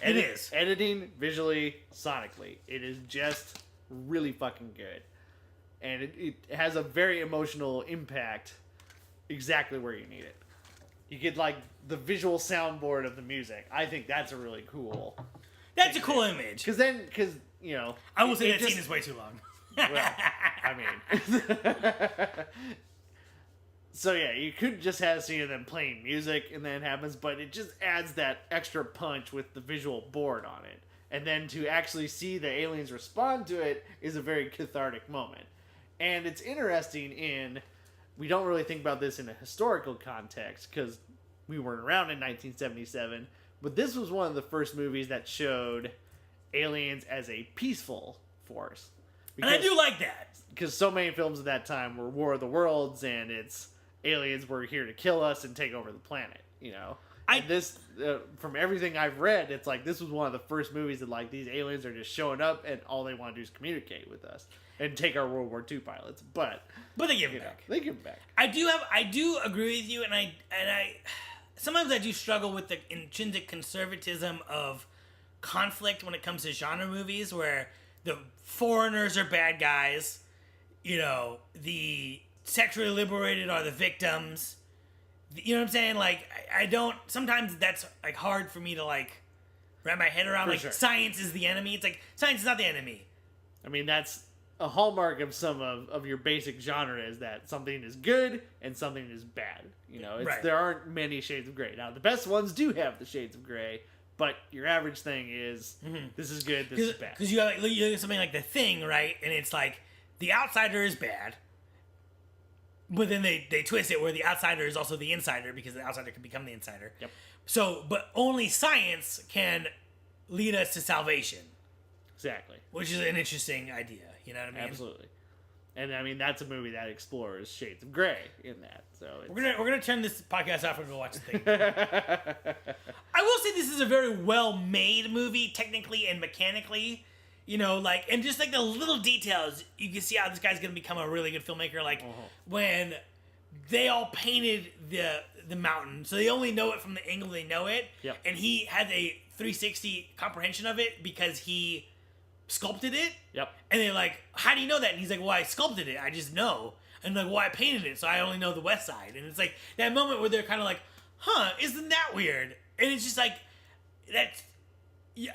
It is. Editing, visually, sonically. It is just really fucking good. And it has a very emotional impact exactly where you need it. You get, like, the visual soundboard of the music. I think that's a really cool... That's a cool image. Because, I will say that scene is way too long. Well, I mean... So yeah, you could just have a scene of them playing music and then it happens, but it just adds that extra punch with the visual board on it. And then to actually see the aliens respond to it is a very cathartic moment. And it's interesting we don't really think about this in a historical context because we weren't around in 1977, but this was one of the first movies that showed aliens as a peaceful force. And I do like that. Because so many films at that time were War of the Worlds and it's aliens were here to kill us and take over the planet, from everything I've read, it's like this was one of the first movies that like these aliens are just showing up and all they want to do is communicate with us and take our World War II pilots. But they give it back. They give it back. I do agree with you, and I sometimes I do struggle with the intrinsic conservatism of conflict when it comes to genre movies, where the foreigners are bad guys, the sexually liberated are the victims. You know what I'm saying? Like, I don't... Sometimes that's, like, hard for me to, like, wrap my head around. Like, science is the enemy. It's like, science is not the enemy. I mean, that's a hallmark of some of your basic genre is that something is good and something is bad. Right. There aren't many shades of gray. Now, the best ones do have the shades of gray, but your average thing is, this is good, this is bad. Because you have something like The Thing, right? And it's like, the outsider is bad. But then they twist it where the outsider is also the insider because the outsider can become the insider. Yep. So, but only science can lead us to salvation. Exactly. Which is an interesting idea. You know what I mean? Absolutely. And I mean that's a movie that explores shades of gray in that. So we're gonna turn this podcast off and go watch The Thing. I will say this is a very well made movie, technically and mechanically. And just like the little details, you can see how this guy's gonna become a really good filmmaker. Like when they all painted the mountain, so they only know it from the angle they know it. Yep. And he has a 360 comprehension of it because he sculpted it. Yep. And they're like, how do you know that? And he's like, well, I sculpted it. I just know. And like, well, I painted it, so I only know the west side. And it's like that moment where they're kind of like, huh, isn't that weird? And it's just like, that's, yeah,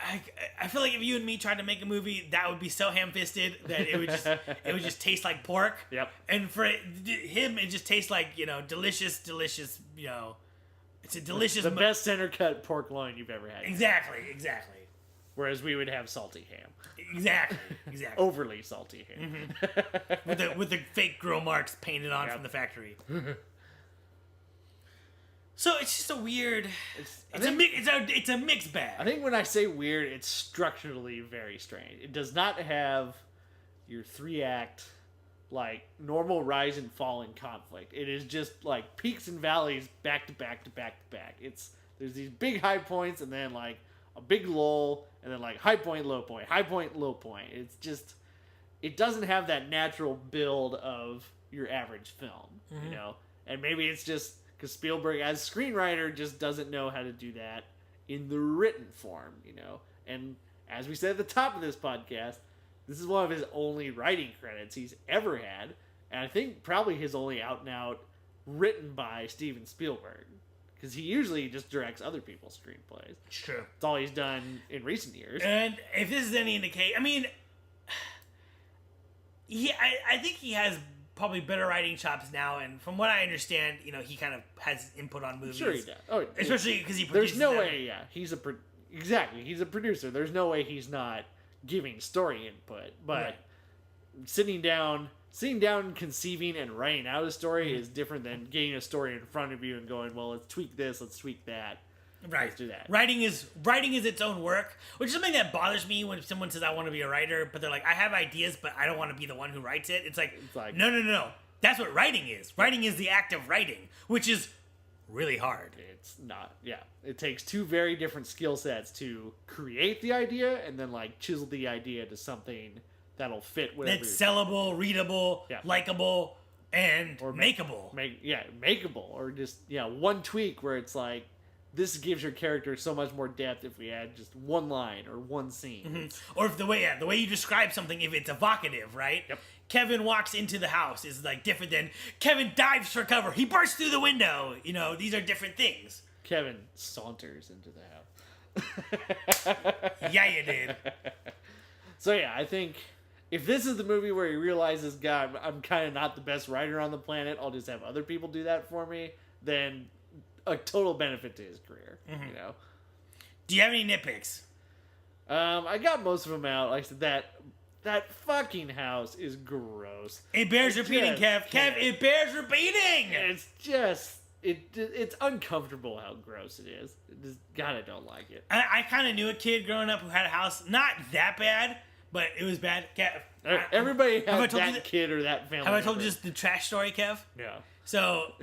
I feel like if you and me tried to make a movie, that would be so ham-fisted that it would just taste like pork. Yep. And for him, it just tastes like, delicious, it's a delicious... The best center cut pork loin you've ever had. Exactly. Whereas we would have salty ham. Exactly. Overly salty ham. Mm-hmm. with the fake grill marks painted on from the factory. So it's just a weird. It's a mixed bag. I think when I say weird, it's structurally very strange. It does not have your 3-act like normal rise and fall in conflict. It is just like peaks and valleys back to back to back to back. There's these big high points and then like a big lull and then like high point, low point, high point, low point. It's just, it doesn't have that natural build of your average film, and maybe it's just because Spielberg as screenwriter just doesn't know how to do that in the written form, and as we said at the top of this podcast, this is one of his only writing credits he's ever had, and I think probably his only out and out written by Steven Spielberg. Because he usually just directs other people's screenplays. It's true. It's all he's done in recent years. And if this is any indication, I mean, I think he has probably better writing chops now. And from what I understand, he kind of has input on movies. Sure he does. Oh, especially because he produces there's no them. way, yeah. He's a producer. There's no way he's not giving story input. But sitting down, conceiving, and writing out a story is different than getting a story in front of you and going, well, let's tweak this, let's tweak that. Right. Let's do that. Writing is its own work, which is something that bothers me when someone says, I want to be a writer, but they're like, I have ideas, but I don't want to be the one who writes it. It's like no. That's what writing is. Writing is the act of writing, which is really hard. It's not, It takes two very different skill sets to create the idea and then, like, chisel the idea to something that'll fit whatever. That's sellable, readable, likable, and makeable. Makeable. Or just, one tweak where it's like, this gives your character so much more depth if we add just one line or one scene. Mm-hmm. Or if the way you describe something, if it's evocative, right? Yep. Kevin walks into the house is like different than Kevin dives for cover. He bursts through the window. These are different things. Kevin saunters into the house. Yeah, you did. So I think if this is the movie where he realizes, God, I'm kind of not the best writer on the planet, I'll just have other people do that for me, then a total benefit to his career. Do you have any nitpicks? I got most of them out. Like I said, that fucking house is gross. It bears repeating, Kev. Kev, it bears repeating. It's just it's uncomfortable how gross it is. God, I don't like it. I kind of knew a kid growing up who had a house not that bad, but it was bad. Kev, everybody has that kid or that family. Have I told you just the trash story, Kev? Yeah. So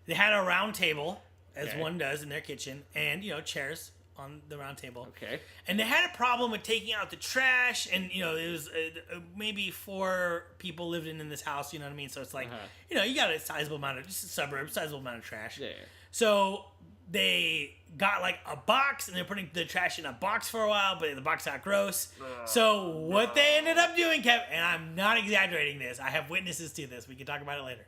they had a round table, as one does in their kitchen, and chairs on the round table. Okay. And they had a problem with taking out the trash, and it was maybe 4 people living in this house. You know what I mean? So it's like you got a sizable amount of just a suburb, sizable amount of trash. Yeah. So they got like a box, and they're putting the trash in a box for a while, but the box got gross. So what they ended up doing, Kev, and I'm not exaggerating this, I have witnesses to this. We can talk about it later.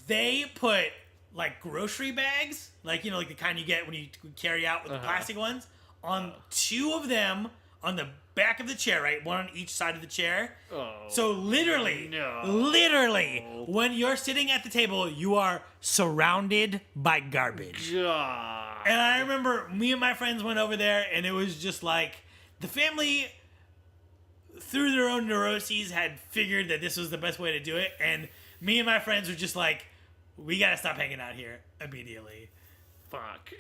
They put like grocery bags, like like the kind you get when you carry out with the plastic ones, on 2 of them on the back of the chair, right? One on each side of the chair. So literally, when you're sitting at the table, you are surrounded by garbage. God. And I remember me and my friends went over there, and it was just like the family, through their own neuroses, had figured that this was the best way to do it, and me and my friends were just like, we gotta stop hanging out here immediately. Fuck.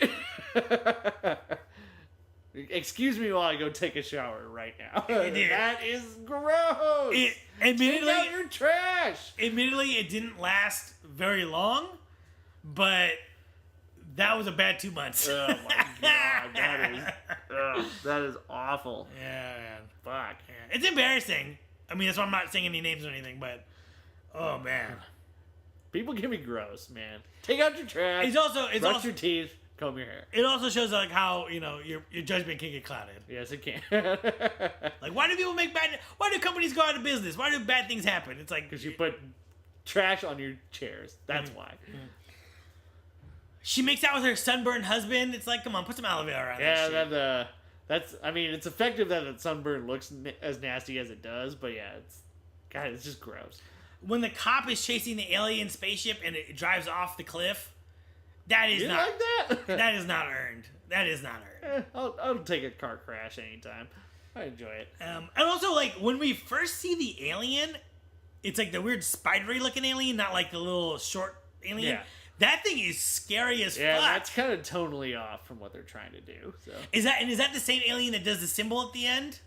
Excuse me while I go take a shower right now. That is gross. Take out your trash. Admittedly, it didn't last very long, but that was a bad 2 months. Oh my god, that is awful. Yeah, man. Fuck. Yeah. It's embarrassing. I mean, that's why I'm not saying any names or anything, but oh man. People can be gross, man. Take out your trash. It's also brush your teeth. comb your hair. It also shows like how your judgment can get clouded. Yes, it can. Like, why do people make bad? Why do companies go out of business? Why do bad things happen? It's like because you put trash on your chairs. That's why. She makes out with her sunburned husband. It's like, come on, put some aloe vera on that shit. That's. I mean, it's effective that the sunburn looks as nasty as it does, but yeah, it's just gross. When the cop is chasing the alien spaceship and it drives off the cliff, that is not like that. That is not earned. That is not earned. I'll take a car crash anytime. I enjoy it. And also, like, when we first see the alien, it's like the weird spidery looking alien, not like the little short alien. Yeah. That thing is scary as fuck. Yeah, that's kind of tonally off from what they're trying to do. So is that the same alien that does the symbol at the end?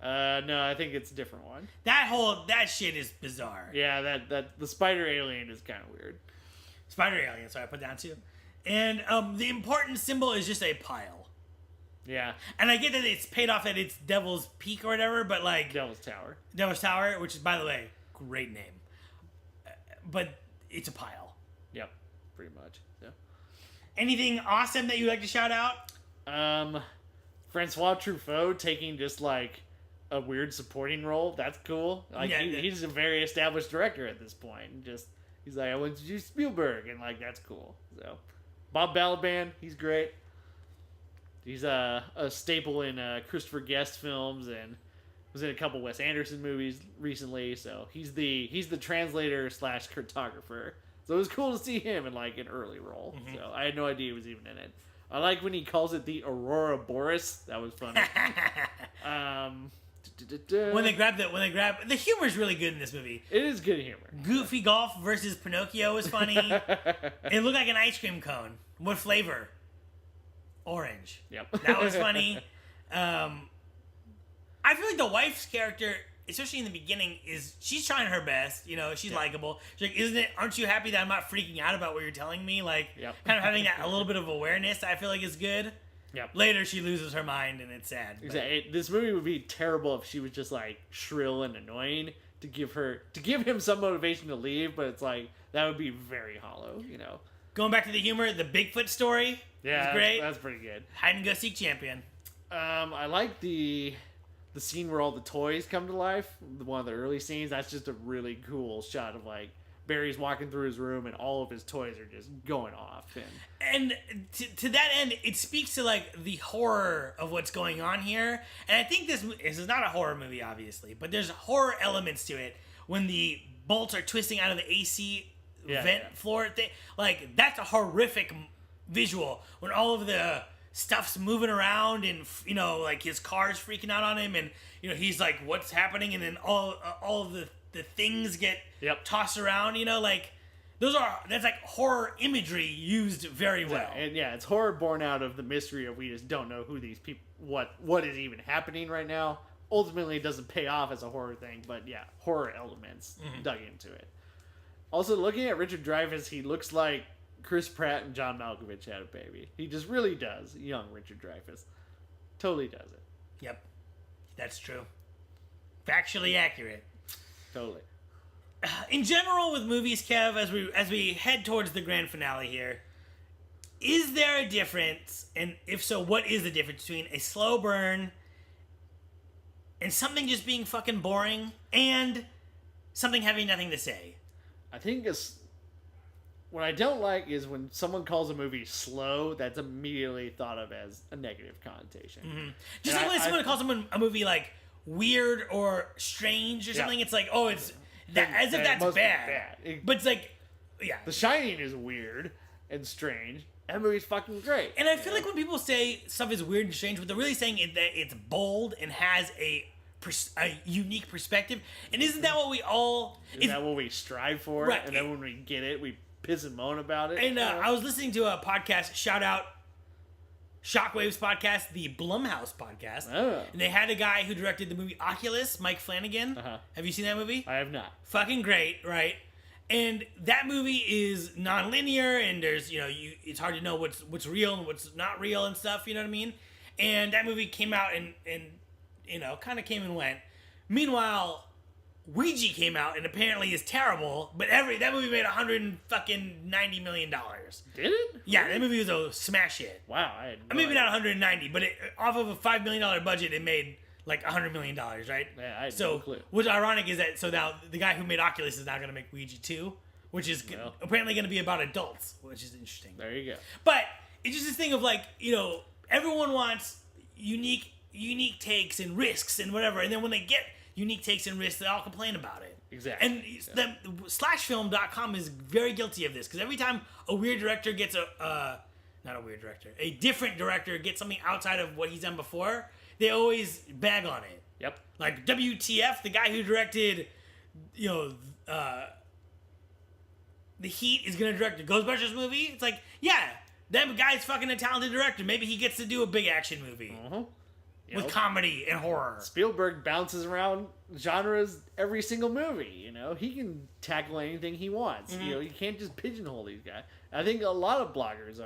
No, I think it's a different one. That shit is bizarre. Yeah, that the spider alien is kind of weird. Spider alien, so I put down too. And the important symbol is just a pile. Yeah. And I get that it's paid off that it's Devil's Peak or whatever, but like Devil's Tower. Devil's Tower, which is, by the way, great name. But it's a pile. Yep, pretty much. Yeah. Anything awesome that you'd like to shout out? Francois Truffaut taking just like a weird supporting role. That's cool. Like he's a very established director at this point. He's like, I went to do Spielberg, and like that's cool. So Bob Balaban, he's great. He's a staple in Christopher Guest films and was in a couple Wes Anderson movies recently. So he's the translator / cartographer. So it was cool to see him in like an early role. Mm-hmm. So I had no idea he was even in it. I like when he calls it the Aurora Boreas. That was funny. When they grab the humor is really good in this movie. It is good humor. Goofy Golf versus Pinocchio was funny. It looked like an ice cream cone. What flavor? Orange. Yep. That was funny. I feel like the wife's character, especially in the beginning, she's trying her best. She's likable. She's like, aren't you happy that I'm not freaking out about what you're telling me? Like, kind of having that a little bit of awareness, I feel like is good. Yep. Later, she loses her mind, and it's sad. Exactly. This movie would be terrible if she was just like shrill and annoying to give him some motivation to leave. But it's like that would be very hollow, Going back to the humor, the Bigfoot story. Yeah, was great. That's pretty good. Hide and go seek champion. I like the scene where all the toys come to life. One of the early scenes. That's just a really cool shot of like Barry's walking through his room and all of his toys are just going off. And to that end, it speaks to like the horror of what's going on here. And I think this is not a horror movie, obviously, but there's horror elements to it when the bolts are twisting out of the AC vent floor thing. Like, that's a horrific visual when all of the stuff's moving around and like his car's freaking out on him and he's like, what's happening? And then all of the things get tossed around, like that's like horror imagery used very well. And it's horror born out of the mystery of we just don't know who these people, what is even happening right now. Ultimately, it doesn't pay off as a horror thing, but horror elements dug into it. Also, looking at Richard Dreyfuss, he looks like Chris Pratt and John Malkovich had a baby. He just really does. Young Richard Dreyfuss. Totally does it. Yep. That's true. Factually accurate. Totally. In general with movies, Kev, as we head towards the grand finale here, is there a difference? And if so, what is the difference between a slow burn and something just being fucking boring and something having nothing to say? I think what I don't like is when someone calls a movie slow, that's immediately thought of as a negative connotation. Mm-hmm. Just like when someone calls a movie like weird or strange or something, it's like, oh, it's as if that's bad. But it's like, The Shining is weird and strange. That movie's fucking great. And I feel like when people say stuff is weird and strange, what they're really saying is that it's bold and has a unique perspective. And isn't that what we all... Isn't that what we strive for? Right. And then when we get it, we piss and moan about it. And I was listening to a podcast, shout out Shockwave's podcast, the Blumhouse podcast. Oh. And they had a guy who directed the movie Oculus, Mike Flanagan. Uh-huh. Have you seen that movie? I have not. Fucking great, right? And that movie is non-linear, and there's, it's hard to know what's real and what's not real and stuff, you know what I mean? And that movie came out and kind of came and went. Meanwhile, Ouija came out and apparently is terrible, but that movie made $190 million. Did it? Yeah, that movie was a smash hit. Wow, I had no Maybe idea. not 190, but off of a $5 million budget, it made like $100 million, right? Yeah, I had so, no clue. What's ironic is that now the guy who made Oculus is now going to make Ouija 2, which is apparently going to be about adults, which is interesting. There you go. But it's just this thing of like, everyone wants unique takes and risks and whatever, and then when they get unique takes and risks, they all complain about it. Exactly. And slashfilm.com is very guilty of this, because every time a weird director gets not a weird director, a different director gets something outside of what he's done before, they always bag on it. Yep. Like WTF, the guy who directed, The Heat is going to direct a Ghostbusters movie. It's like, yeah, that guy's fucking a talented director. Maybe he gets to do a big action movie. With comedy and horror. Spielberg bounces around genres every single movie, He can tackle anything he wants. Mm-hmm. You can't just pigeonhole these guys. I think a lot of bloggers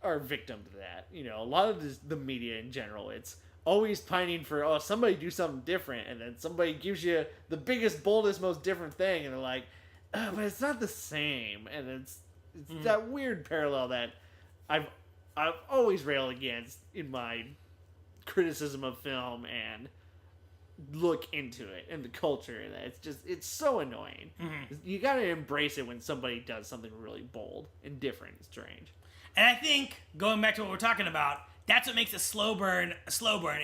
are victim to that. A lot of the media in general, it's always pining for, somebody do something different, and then somebody gives you the biggest, boldest, most different thing, and they're like, but it's not the same. And it's that weird parallel that I've always railed against in my criticism of film and look into it and the culture, and it's so annoying. You gotta embrace it when somebody does something really bold and different and strange. And I think, going back to what we're talking about, that's what makes a slow burn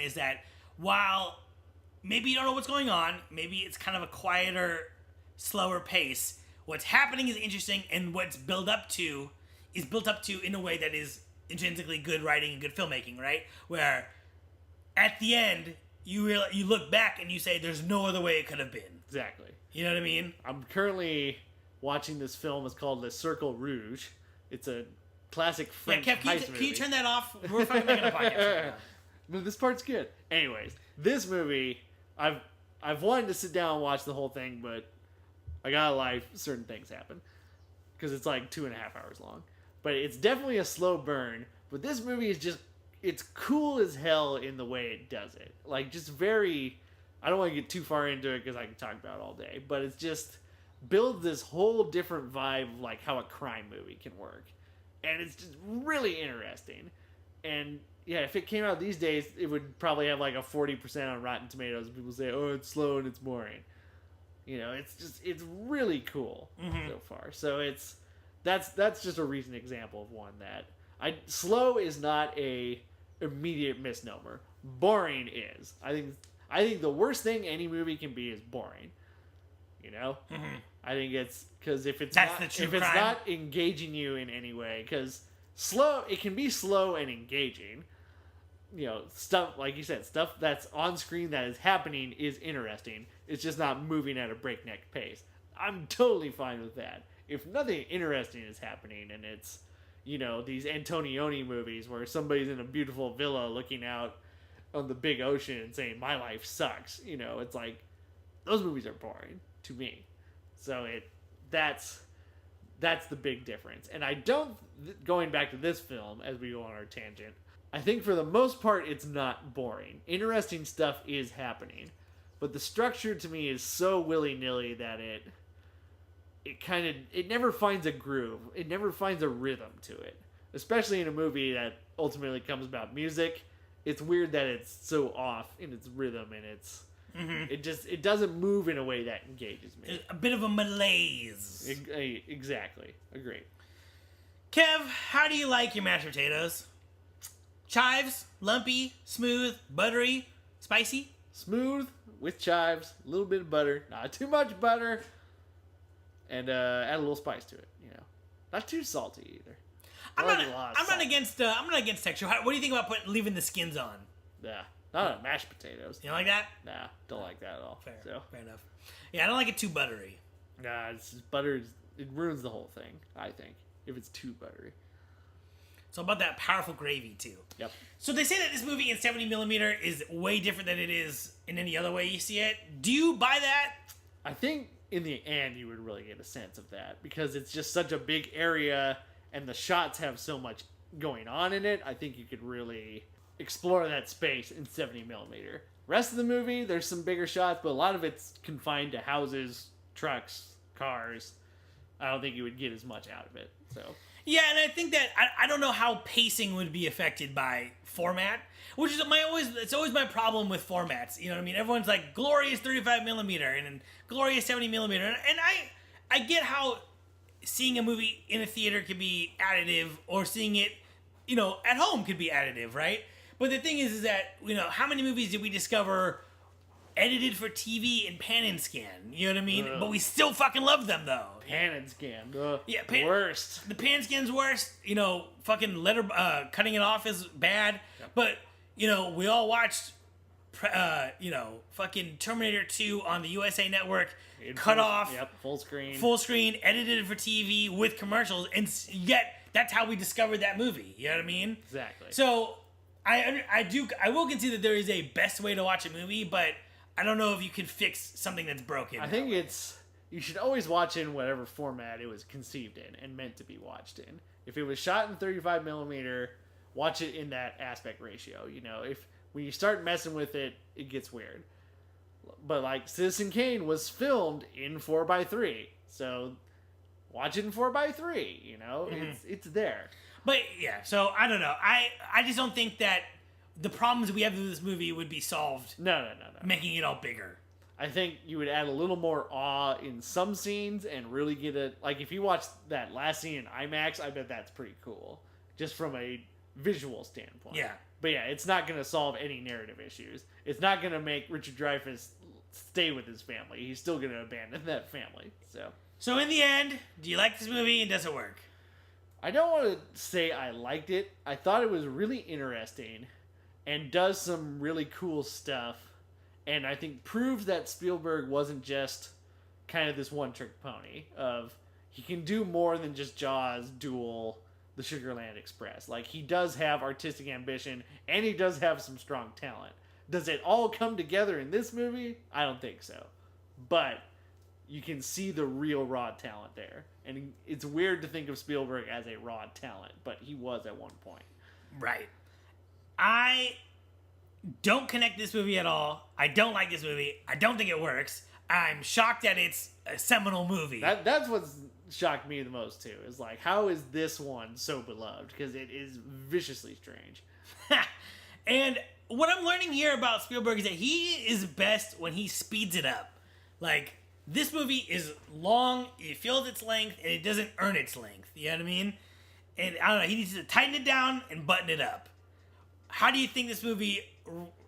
is that while maybe you don't know what's going on, maybe it's kind of a quieter, slower pace, what's happening is interesting, and what's built up to in a way that is intrinsically good writing and good filmmaking, right? Where at the end, you look back and you say, there's no other way it could have been. Exactly. You know what I mean? I'm currently watching this film. It's called Le Cercle Rouge. It's a classic French Kev, heist movie. can you turn that off? We're fucking making a podcast right now. No, this part's good. Anyways, this movie, I've wanted to sit down and watch the whole thing, but I gotta lie, certain things happen. Because it's like 2.5 hours long. But it's definitely a slow burn. But this movie is just, it's cool as hell in the way it does it. Like, just very, I don't want to get too far into it because I can talk about it all day. But it's just, builds this whole different vibe of like how a crime movie can work. And it's just really interesting. And yeah, if it came out these days, it would probably have like a 40% on Rotten Tomatoes. People say, oh, it's slow and it's boring. It's really cool so far. So that's just a recent example of one that slow is not a immediate misnomer. Boring is. I think the worst thing any movie can be is boring. I think it's because if it's not engaging you in any way, because it can be slow and engaging. Stuff like you said, stuff that's on screen that is happening is interesting. It's just not moving at a breakneck pace. I'm totally fine with that. If nothing interesting is happening and it's, these Antonioni movies where somebody's in a beautiful villa looking out on the big ocean and saying, my life sucks, it's like, those movies are boring to me. So that's the big difference. And going back to this film as we go on our tangent, I think for the most part it's not boring. Interesting stuff is happening. But the structure to me is so willy-nilly that it never finds a groove. It never finds a rhythm to it. Especially in a movie that ultimately comes about music. It's weird that it's so off in its rhythm and it doesn't move in a way that engages me. A bit of a malaise. Exactly. Agreed. Kev, how do you like your mashed potatoes? Chives, lumpy, smooth, buttery, spicy? Smooth, with chives, a little bit of butter, not too much butter, and add a little spice to it. Not too salty either. I'm not against texture. What do you think about leaving the skins on? Yeah, not on mashed potatoes. You don't like that? Nah, don't like that at all. Fair enough. Yeah, I don't like it too buttery. Nah, it's just butter. It ruins the whole thing, I think, if it's too buttery. So about that powerful gravy too. Yep. So they say that this movie in 70mm is way different than it is in any other way you see it. Do you buy that? I think in the end you would really get a sense of that because it's just such a big area and the shots have so much going on in it. I think you could really explore that space in 70mm. Rest of the movie, there's some bigger shots, but a lot of it's confined to houses, trucks, cars. I don't think you would get as much out of it. So yeah, and I think that I don't know how pacing would be affected by format, which is it's always my problem with formats. You know what I mean? Everyone's like glorious 35 millimeter and glorious 70 millimeter, and I get how seeing a movie in a theater could be additive, or seeing it, at home could be additive, right? But the thing is that, how many movies did we discover edited for TV and pan and scan? You know what I mean? But we still fucking love them, though. Pan and scan. Yeah, worst. The pan scan's worst. Fucking cutting it off is bad. Yep. But, we all watched, fucking Terminator 2 on the USA Network, cut off. Yep, full screen. Full screen, edited for TV with commercials, and yet that's how we discovered that movie. You know what I mean? Exactly. So I will concede that there is a best way to watch a movie, but I don't know if you can fix something that's broken. I think you should always watch in whatever format it was conceived in and meant to be watched in. If it was shot in 35 millimeter, watch it in that aspect ratio. When you start messing with it, it gets weird. But like Citizen Kane was filmed in 4:3, so watch it in 4:3. It's there. But yeah, so I don't know. I just don't think that the problems we have with this movie would be solved. No. Making it all bigger. I think you would add a little more awe in some scenes and really get it. Like if you watch that last scene in IMAX, I bet that's pretty cool, just from a visual standpoint. Yeah. But yeah, it's not going to solve any narrative issues. It's not going to make Richard Dreyfuss stay with his family. He's still going to abandon that family. So in the end, do you like this movie and does it work? I don't want to say I liked it. I thought it was really interesting and does some really cool stuff. And I think proves that Spielberg wasn't just kind of this one-trick pony of he can do more than just Jaws, Duel, The Sugarland Express. Like, he does have artistic ambition, and he does have some strong talent. Does it all come together in this movie? I don't think so. But you can see the real raw talent there. And it's weird to think of Spielberg as a raw talent, but he was at one point. Right. I don't connect this movie at all. I don't like this movie. I don't think it works. I'm shocked that it's a seminal movie. That's what's shocked me the most, too. Is like, how is this one so beloved? Because it is viciously strange. And what I'm learning here about Spielberg is that he is best when he speeds it up. Like, this movie is long, it feels its length, and it doesn't earn its length. You know what I mean? And I don't know, he needs to tighten it down and button it up. How do you think this movie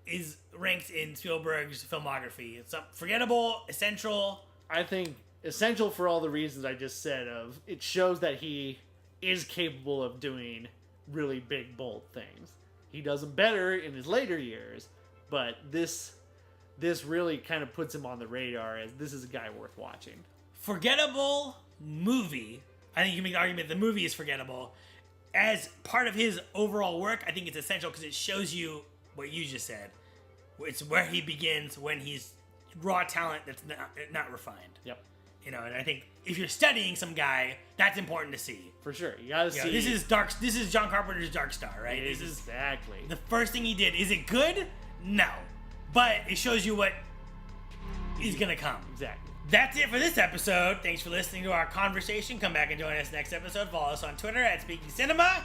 is ranked in Spielberg's filmography? It's forgettable, essential? I think essential for all the reasons I just said. Of it shows that he is capable of doing really big, bold things. He does them better in his later years, but this really kind of puts him on the radar as this is a guy worth watching. Forgettable movie. I think you can make the argument the movie is forgettable. As part of his overall work, I think it's essential because it shows you what you just said. It's where he begins when he's raw talent that's not refined. Yep. And I think if you're studying some guy, that's important to see. For sure. You gotta see. This is John Carpenter's Dark Star, right? Exactly. The first thing he did. Is it good? No. But it shows you what is going to come. Exactly. That's it for this episode. Thanks for listening to our conversation. Come back and join us next episode. Follow us on Twitter at Speaking Cinema.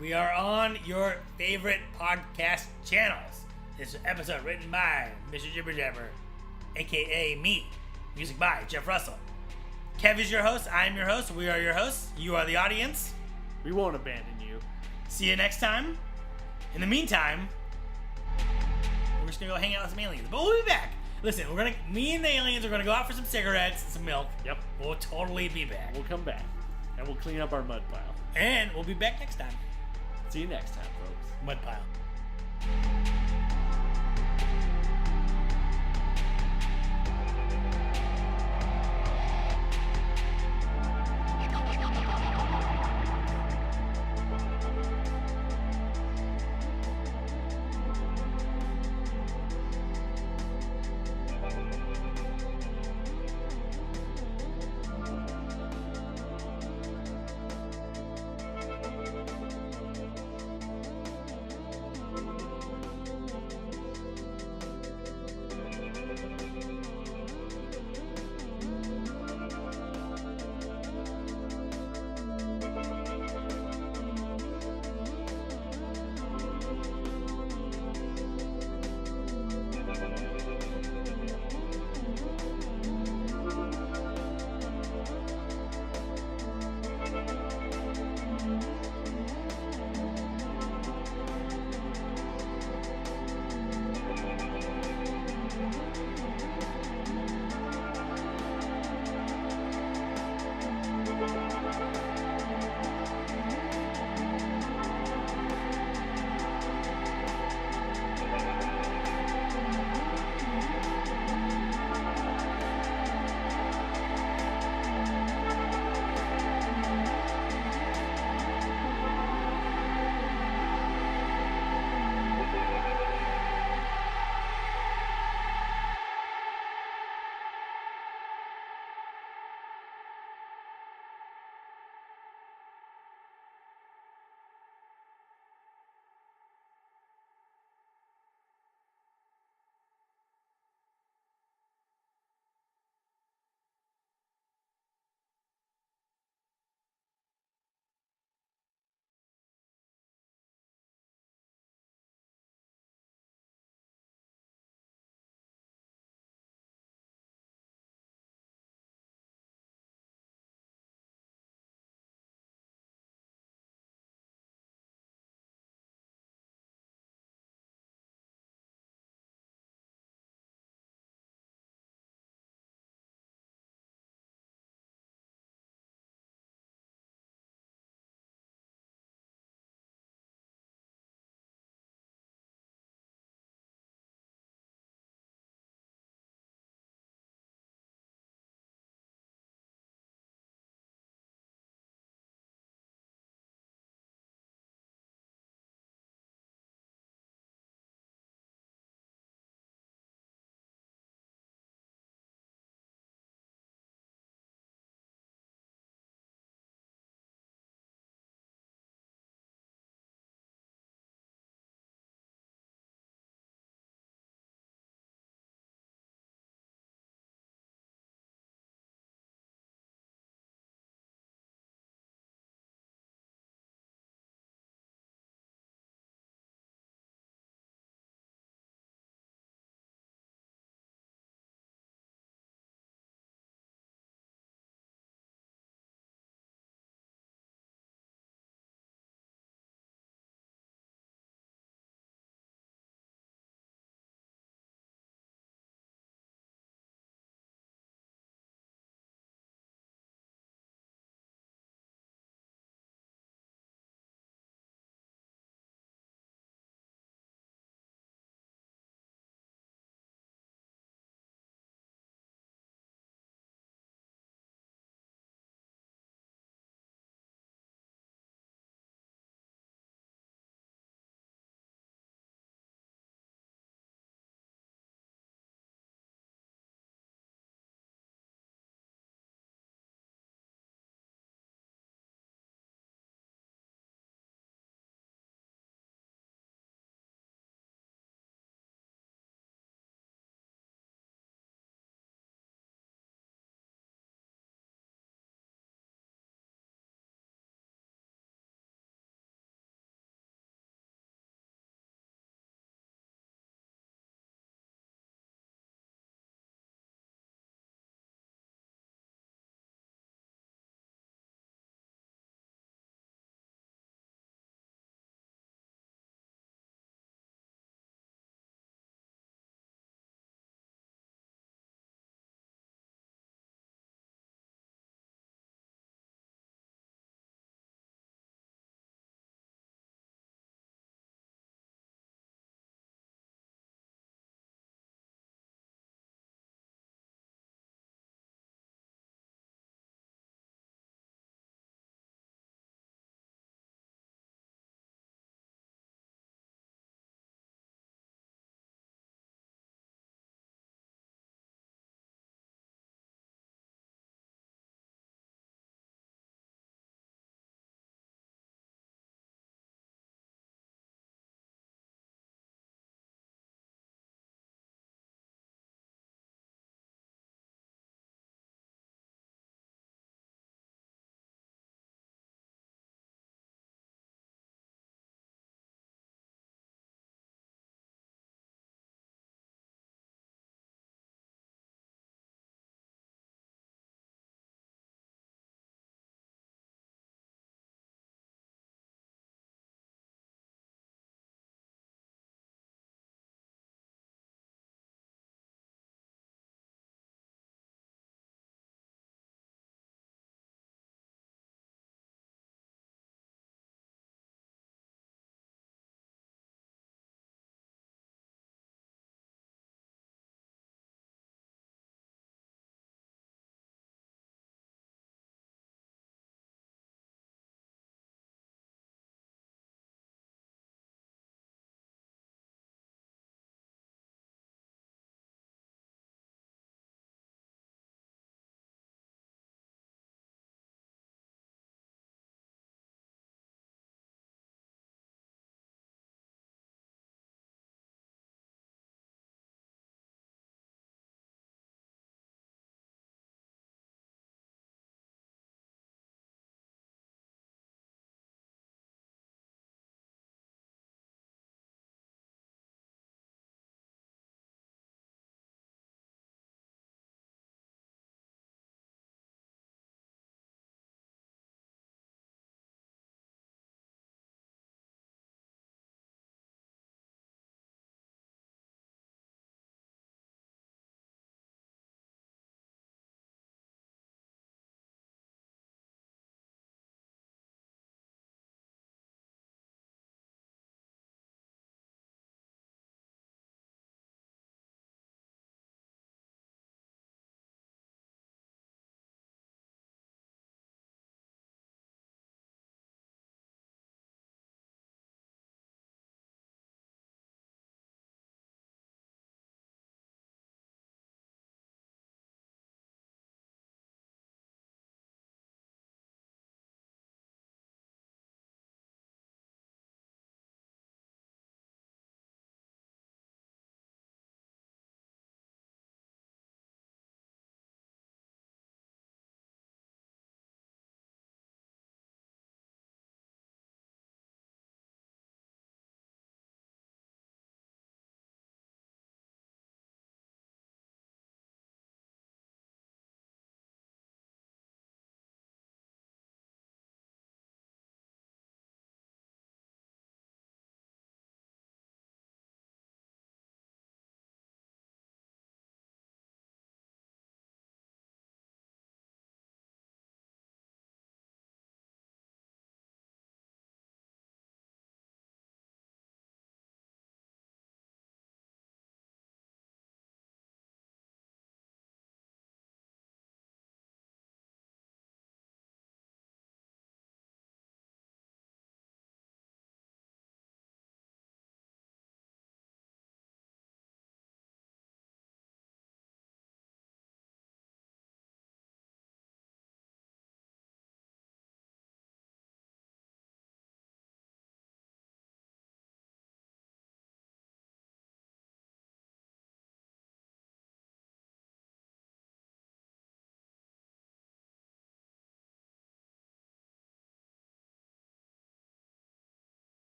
We are on your favorite podcast channels. This episode written by Mr. Jibber Jabber, a.k.a. me. Music by Jeff Russell. Kev is your host. I am your host. We are your hosts. You are the audience. We won't abandon you. See you next time. In the meantime, we're just going to go hang out with some aliens. But we'll be back. Listen, me and the aliens are gonna go out for some cigarettes and some milk. Yep. We'll totally be back. We'll come back. And we'll clean up our mud pile. And we'll be back next time. See you next time, folks. Mud pile.